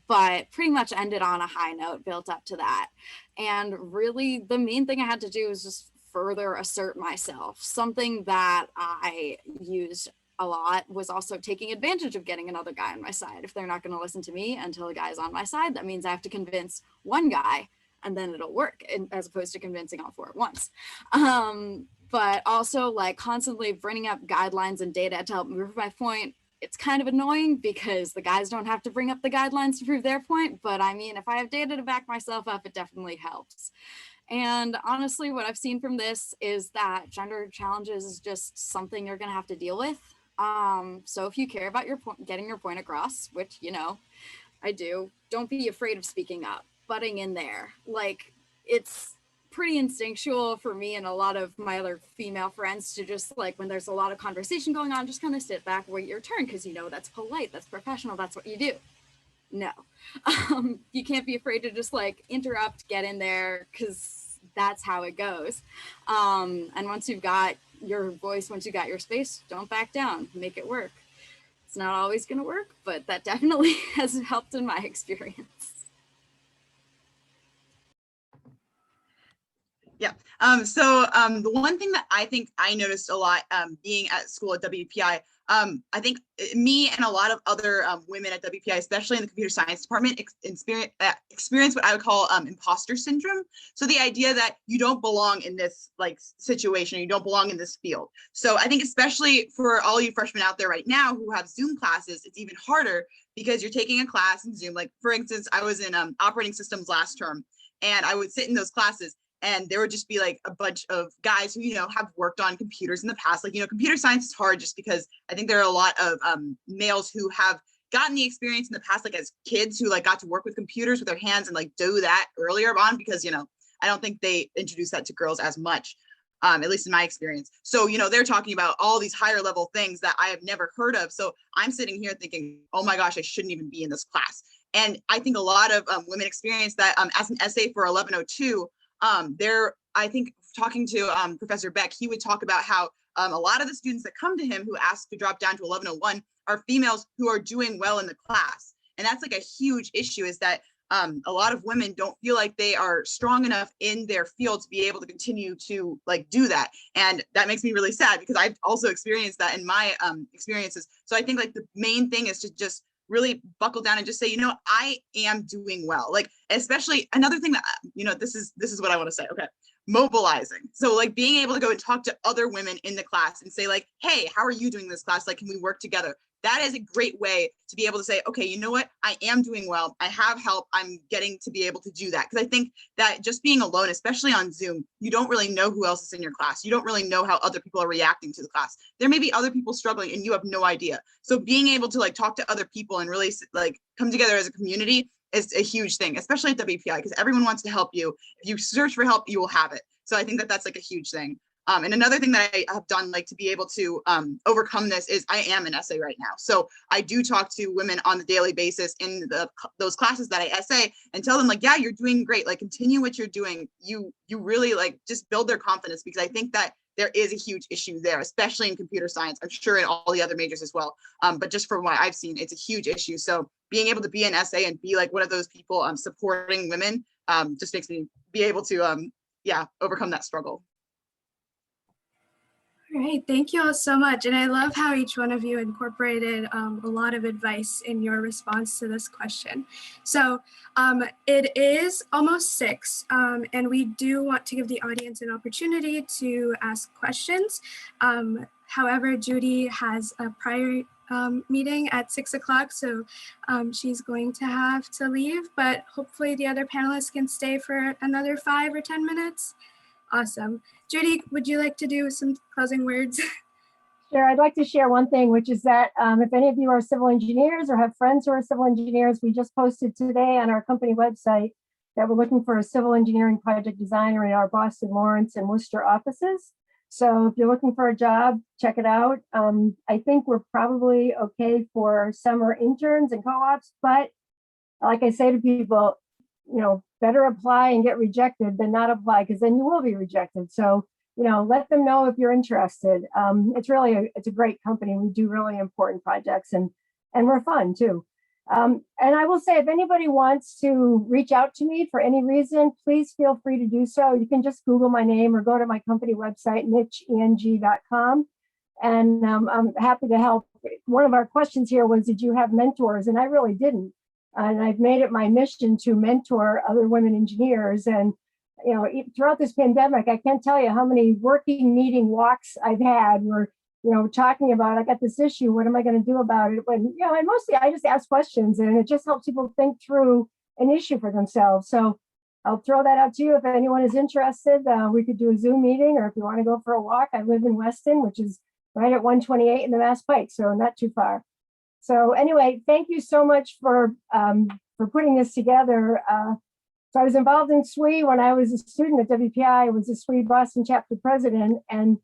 but pretty much ended on a high note, built up to that. And really, the main thing I had to do was just further assert myself. Something that I used a lot was also taking advantage of getting another guy on my side. If they're not going to listen to me until a guy's on my side, that means I have to convince one guy, and then it'll work, as opposed to convincing all 4 at once. But also like constantly bringing up guidelines and data to help prove my point. It's kind of annoying because the guys don't have to bring up the guidelines to prove their point. But I mean, if I have data to back myself up, it definitely helps. And honestly, what I've seen from this is that gender challenges is just something you're going to have to deal with. So if you care about your point, getting your point across, which, you know, I do, don't be afraid of speaking up, butting in there. Like, it's pretty instinctual for me and a lot of my other female friends to just, like, when there's a lot of conversation going on, just kind of sit back, wait your turn, because you know that's polite, that's professional, that's what you do. No, you can't be afraid to just like interrupt, get in there, because that's how it goes. And once you've got your voice, once you got your space, don't back down, make it work. It's not always going to work, but that definitely has helped in my experience. Yeah. The one thing that I think I noticed a lot being at school at WPI, I think me and a lot of other women at WPI, especially in the computer science department, experience what I would call imposter syndrome. So the idea that you don't belong in this like situation, you don't belong in this field. So I think especially for all you freshmen out there right now who have Zoom classes, it's even harder because you're taking a class in Zoom. Like for instance, I was in operating systems last term, and I would sit in those classes, and there would just be like a bunch of guys who, you know, have worked on computers in the past. Like, you know, computer science is hard just because I think there are a lot of males who have gotten the experience in the past, like as kids who like got to work with computers with their hands and like do that earlier on, because, you know, I don't think they introduce that to girls as much, at least in my experience. So, you know, they're talking about all these higher level things that I have never heard of. So I'm sitting here thinking, oh my gosh, I shouldn't even be in this class. And I think a lot of women experience that as an essay for 1102, I think talking to Professor Beck, he would talk about how a lot of the students that come to him who ask to drop down to 1101 are females who are doing well in the class. And that's like a huge issue, is that a lot of women don't feel like they are strong enough in their field to be able to continue to like do that. And that makes me really sad because I've also experienced that in my experiences. So I think like the main thing is to just really buckle down and just say, you know, I am doing well. Like, especially another thing that, you know, this is what I want to say. Okay. Mobilizing. So like being able to go and talk to other women in the class and say like, hey, how are you doing this class? Like, can we work together? That is a great way to be able to say, okay, you know what? I am doing well. I have help. I'm getting to be able to do that. Because I think that just being alone, especially on Zoom, you don't really know who else is in your class. You don't really know how other people are reacting to the class. There may be other people struggling and you have no idea. So being able to like talk to other people and really like come together as a community is a huge thing, especially at WPI, because everyone wants to help you. If you search for help, you will have it. So I think that that's like a huge thing. And another thing that I have done like to be able to overcome this is I am an essay right now. So I do talk to women on the daily basis in those classes that I essay and tell them like, yeah, you're doing great. Like continue what you're doing. You really like just build their confidence, because I think that there is a huge issue there, especially in computer science. I'm sure in all the other majors as well. But just from what I've seen, it's a huge issue. So being able to be an essay and be like one of those people supporting women just makes me be able to, overcome that struggle. All right, thank you all so much. And I love how each one of you incorporated a lot of advice in your response to this question. So it is almost 6, and we do want to give the audience an opportunity to ask questions. However, Judy has a prior meeting at 6 o'clock, so she's going to have to leave, but hopefully the other panelists can stay for another 5 or 10 minutes. Awesome. Judy, would you like to do some closing words? Sure, I'd like to share one thing, which is that if any of you are civil engineers or have friends who are civil engineers, we just posted today on our company website that we're looking for a civil engineering project designer in our Boston, Lawrence, and Worcester offices. So if you're looking for a job, check it out. I think we're probably okay for summer interns and co-ops, but like I say to people, better apply and get rejected than not apply, because then you will be rejected. So let them know if you're interested. It's a great company. We do really important projects, and we're fun too. And I will say, if anybody wants to reach out to me for any reason, please feel free to do so. You can just Google my name or go to my company website, nicheeng.com. And I'm happy to help. One of our questions here was, did you have mentors? And I really didn't. And I've made it my mission to mentor other women engineers. And throughout this pandemic, I can't tell you how many working meeting walks I've had where, talking about, I got this issue, what am I going to do about it? When, and mostly I just ask questions, and it just helps people think through an issue for themselves. So I'll throw that out to you. If anyone is interested, we could do a Zoom meeting, or if you want to go for a walk. I live in Weston, which is right at 128 in the Mass Pike, so not too far. So anyway, thank you so much for putting this together. So I was involved in SWE when I was a student at WPI. I was a SWE Boston chapter president, and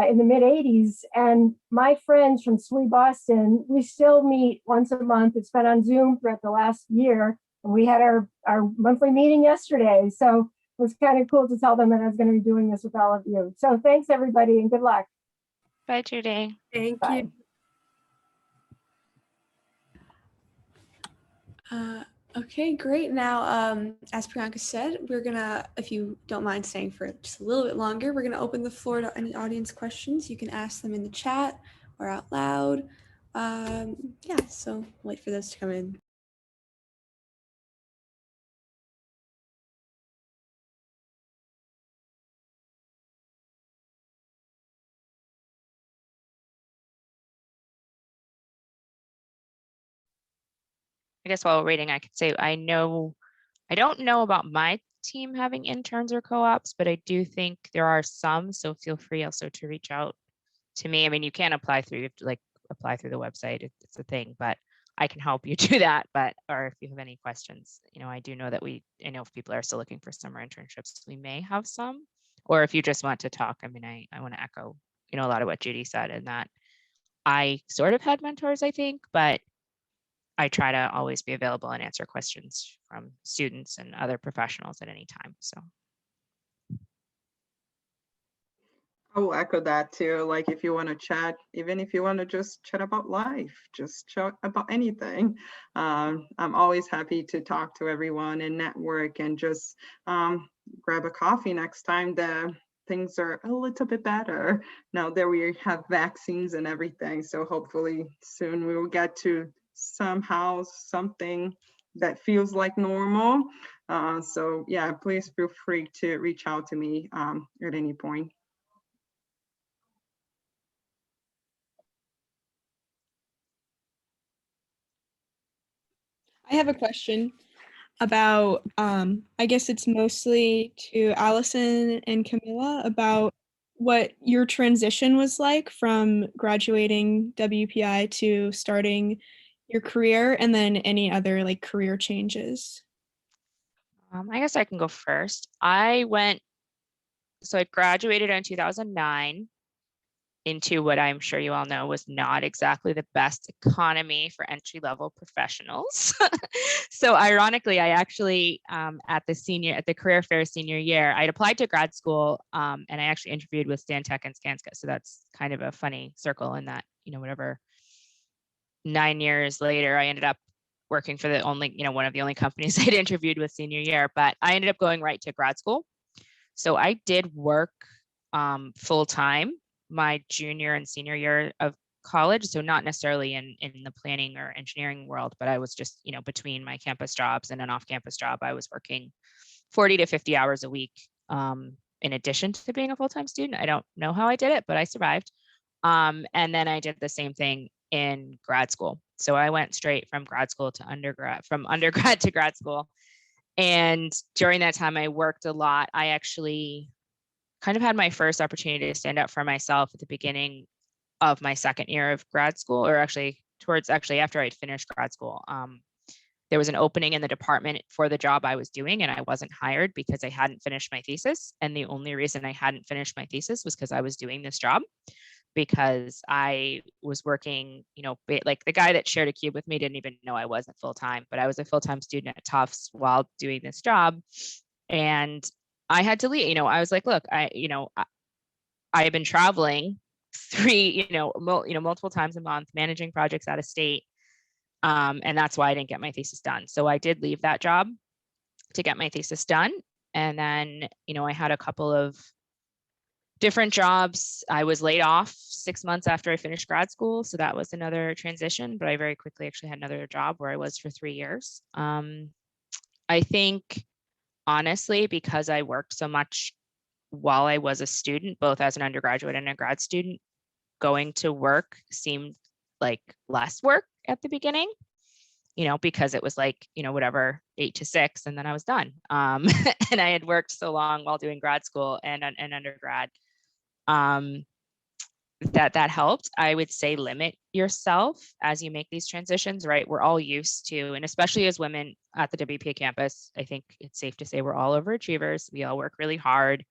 in the mid 80s. And my friends from SWE Boston, we still meet once a month. It's been on Zoom throughout the last year. And we had our monthly meeting yesterday. So it was kind of cool to tell them that I was going to be doing this with all of you. So thanks, everybody, and good luck. Bye, Judy. Thank Bye. you. Okay, great. Now, as Priyanka said, we're gonna, if you don't mind staying for just a little bit longer, we're gonna open the floor to any audience questions. You can ask them in the chat or out loud. Yeah, so wait for those to come in. I guess while we're waiting, I could say I don't know about my team having interns or co-ops, but I do think there are some. So feel free also to reach out to me. I mean, you can apply through, you have to apply through the website. It's a thing, but I can help you do that. Or if you have any questions, I do know that I know if people are still looking for summer internships, we may have some. Or if you just want to talk, I mean, I want to echo, a lot of what Judy said, and that I sort of had mentors, I think, but I try to always be available and answer questions from students and other professionals at any time. So I will echo that too. Like, if you want to chat, even if you want to just chat about life, just chat about anything. I'm always happy to talk to everyone and network, and just grab a coffee next time the things are a little bit better now that we have vaccines and everything. So hopefully soon we will get to somehow something that feels like normal. So yeah, please feel free to reach out to me at any point. I have a question about, I guess it's mostly to Allison and Camilla, about what your transition was like from graduating WPI to starting your career, and then any other career changes. I guess I can go first. I graduated in 2009 into what I'm sure you all know was not exactly the best economy for entry-level professionals. So ironically, I actually at the career fair senior year, I'd applied to grad school, and I actually interviewed with Stantec and Skanska. So that's kind of a funny circle in that, whatever, 9 years later, I ended up working for one of the only companies I'd interviewed with senior year, but I ended up going right to grad school. So I did work full time my junior and senior year of college. So not necessarily in the planning or engineering world, but I was just, between my campus jobs and an off-campus job, I was working 40 to 50 hours a week, in addition to being a full-time student. I don't know how I did it, but I survived. And then I did the same thing in grad school. So I went straight from grad school to undergrad, from undergrad to grad school. And during that time, I worked a lot. I actually kind of had my first opportunity to stand up for myself at the beginning of my second year of grad school, or actually after I'd finished grad school. There was an opening in the department for the job I was doing, and I wasn't hired because I hadn't finished my thesis. And the only reason I hadn't finished my thesis was because I was doing this job, because I was working, like the guy that shared a cube with me didn't even know I wasn't full-time, but I was a full-time student at Tufts while doing this job. And I had to leave. I was like, look, I have been traveling multiple times a month, managing projects out of state. And that's why I didn't get my thesis done. So I did leave that job to get my thesis done. And then, I had a couple of different jobs. I was laid off 6 months after I finished grad school. So that was another transition, but I very quickly actually had another job where I was for 3 years. I think, honestly, because I worked so much while I was a student, both as an undergraduate and a grad student, going to work seemed like less work at the beginning, because it was like, whatever, 8 to 6, and then I was done. And I had worked so long while doing grad school and undergrad, that helped. I would say limit yourself as you make these transitions, right? We're all used to, and especially as women at the WPA campus, I think it's safe to say we're all overachievers. We all work really hard.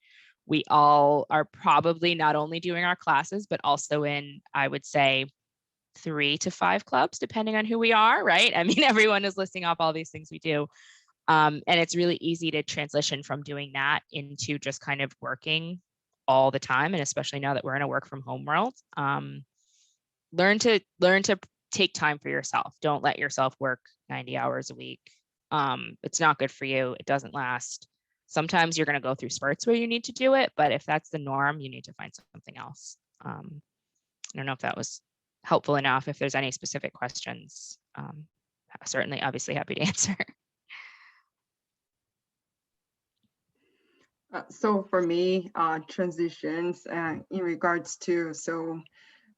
We all are probably not only doing our classes, but also in, I would say, 3 to 5 clubs, depending on who we are, right? I mean, everyone is listing off all these things we do. And it's really easy to transition from doing that into just kind of working all the time. And especially now that we're in a work from home world, learn to take time for yourself. Don't let yourself work 90 hours a week. It's not good for you. It doesn't last. Sometimes you're going to go through spurts where you need to do it, but if that's the norm, you need to find something else. I don't know if that was helpful enough. If there's any specific questions, certainly, obviously happy to answer. So for me, transitions in regards to, so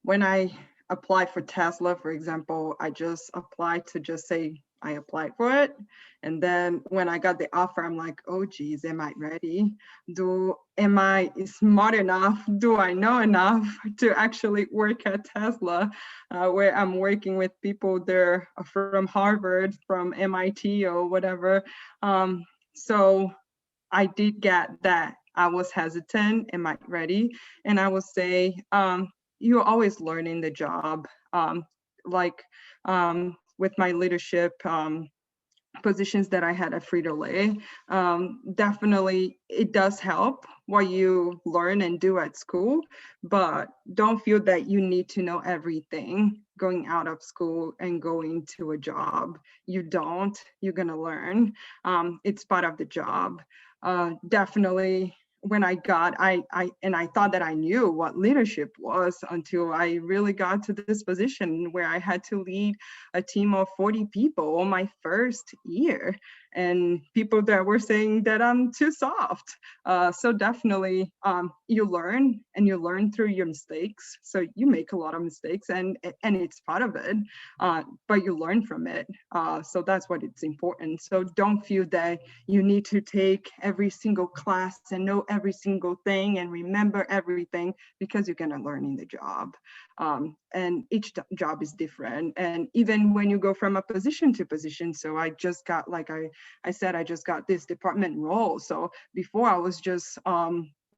when I applied for Tesla, for example, I just applied to just say I applied for it. And then when I got the offer, I'm like, oh geez, am I ready? Am I smart enough? Do I know enough to actually work at Tesla, where I'm working with people there from Harvard, from MIT or whatever. So I did get that. I was hesitant. Am I ready? And I would say, you're always learning the job. With my leadership positions that I had at Frito-Lay, definitely it does help what you learn and do at school, but don't feel that you need to know everything going out of school and going to a job. You don't, you're gonna learn. It's part of the job. Definitely when I thought that I knew what leadership was until I really got to this position where I had to lead a team of 40 people on my first year, and people that were saying that I'm too soft. So definitely you learn, and you learn through your mistakes. So you make a lot of mistakes, and it's part of it, but you learn from it. So that's what it's important. So don't feel that you need to take every single class and know every single thing and remember everything, because you're gonna learn in the job. And each job is different. And even when you go from a position to position, so I just got, like I said, I just got this department role. So before I was just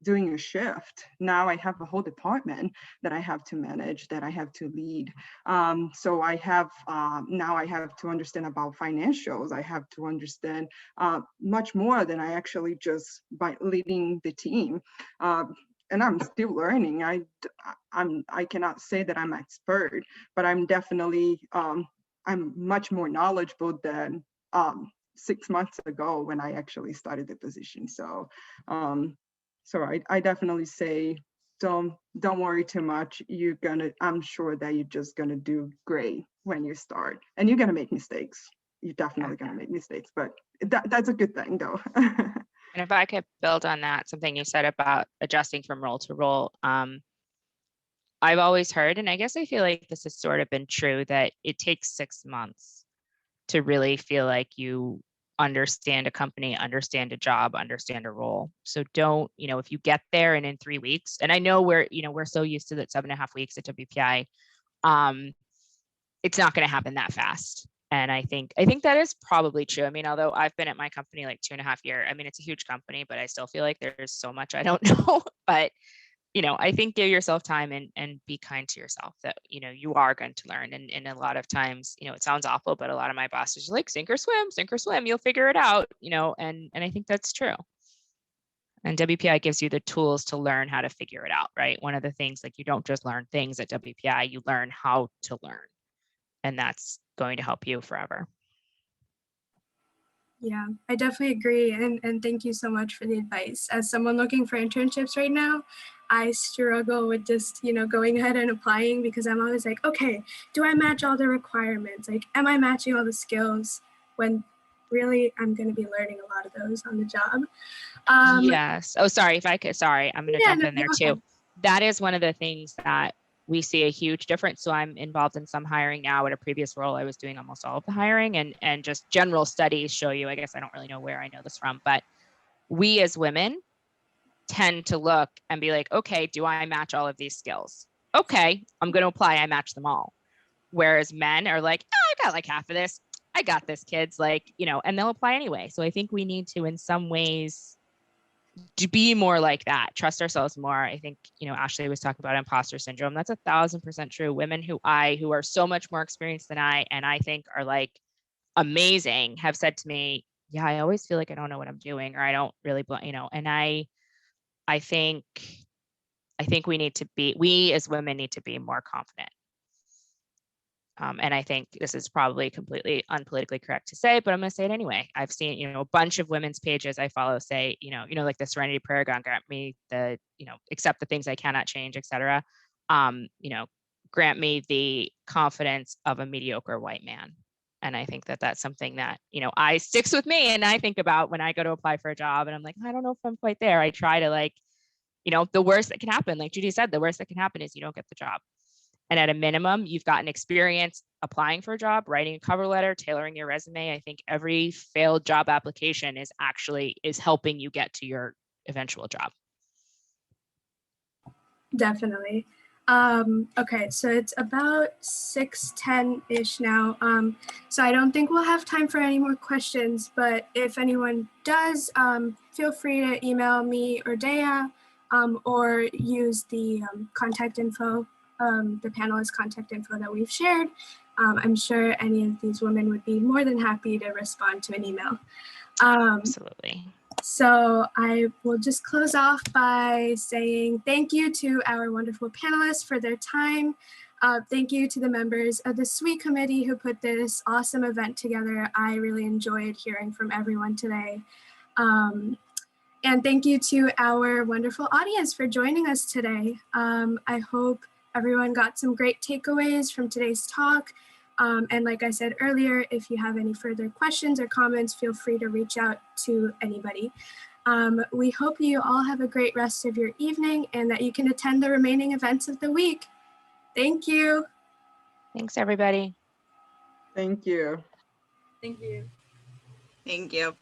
doing a shift. Now I have a whole department that I have to manage, that I have to lead. So I have, now I have to understand about financials. I have to understand much more than I actually just by leading the team. And I'm still learning. I cannot say that I'm expert, but I'm definitely, I'm much more knowledgeable than 6 months ago when I actually started the position. So, so I definitely say don't worry too much. I'm sure that you're just gonna do great when you start, and you're gonna make mistakes. You're definitely gonna make mistakes, but that's a good thing though. And if I could build on that, something you said about adjusting from role to role, I've always heard, and I guess I feel like this has sort of been true, that it takes 6 months to really feel like you understand a company, understand a job, understand a role. So don't, if you get there and in 3 weeks, and I know we're so used to that 7.5 weeks at WPI, it's not going to happen that fast. And I think that is probably true. I mean, although I've been at my company like 2.5 years, I mean, it's a huge company, but I still feel like there's so much I don't know. But I think give yourself time and be kind to yourself that, you are going to learn. And a lot of times, it sounds awful, but a lot of my bosses are like, sink or swim, you'll figure it out, and I think that's true. And WPI gives you the tools to learn how to figure it out, right? One of the things, like, you don't just learn things at WPI, you learn how to learn. And that's going to help you forever. Yeah, I definitely agree. And thank you so much for the advice. As someone looking for internships right now, I struggle with just, going ahead and applying, because I'm always like, okay, do I match all the requirements? Like, am I matching all the skills? When really I'm going to be learning a lot of those on the job. Yes. Oh, sorry, I'm going to jump in there too. Ahead. That is one of the things that we see a huge difference. So I'm involved in some hiring now. At a previous role, I was doing almost all of the hiring, and just general studies show you, I guess I don't really know where I know this from, but we as women tend to look and be like, okay, do I match all of these skills? Okay, I'm going to apply. I match them all. Whereas men are like, oh, I got like half of this. I got this, kids, like, and they'll apply anyway. So I think we need to, in some ways, to be more like that, trust ourselves more. I think, Ashley was talking about imposter syndrome. That's 1,000% true. Women who are so much more experienced than I, and I think are like amazing, have said to me, yeah, I always feel like I don't know what I'm doing, or I don't really, and I think we as women need to be more confident. And I think this is probably completely unpolitically correct to say, but I'm going to say it anyway. I've seen, a bunch of women's pages I follow say, like the Serenity Prayer, God grant me the, accept the things I cannot change, etc. Grant me the confidence of a mediocre white man. And I think that that's something that, I sticks with me, and I think about when I go to apply for a job and I'm like, I don't know if I'm quite there. I try to the worst that can happen, like Judy said, the worst that can happen is you don't get the job. And at a minimum, you've gotten experience applying for a job, writing a cover letter, tailoring your resume. I think every failed job application is helping you get to your eventual job. Definitely. Okay, so it's about 6:10-ish now. So I don't think we'll have time for any more questions, but if anyone does, feel free to email me or Dea, or use the contact info, the panelist contact info that we've shared. I'm sure any of these women would be more than happy to respond to an email. Absolutely. So I will just close off by saying thank you to our wonderful panelists for their time. Thank you to the members of the SWE committee who put this awesome event together. I really enjoyed hearing from everyone today. And thank you to our wonderful audience for joining us today. I hope everyone got some great takeaways from today's talk. And like I said earlier, if you have any further questions or comments, feel free to reach out to anybody. We hope you all have a great rest of your evening and that you can attend the remaining events of the week. Thank you. Thanks, everybody. Thank you. Thank you. Thank you.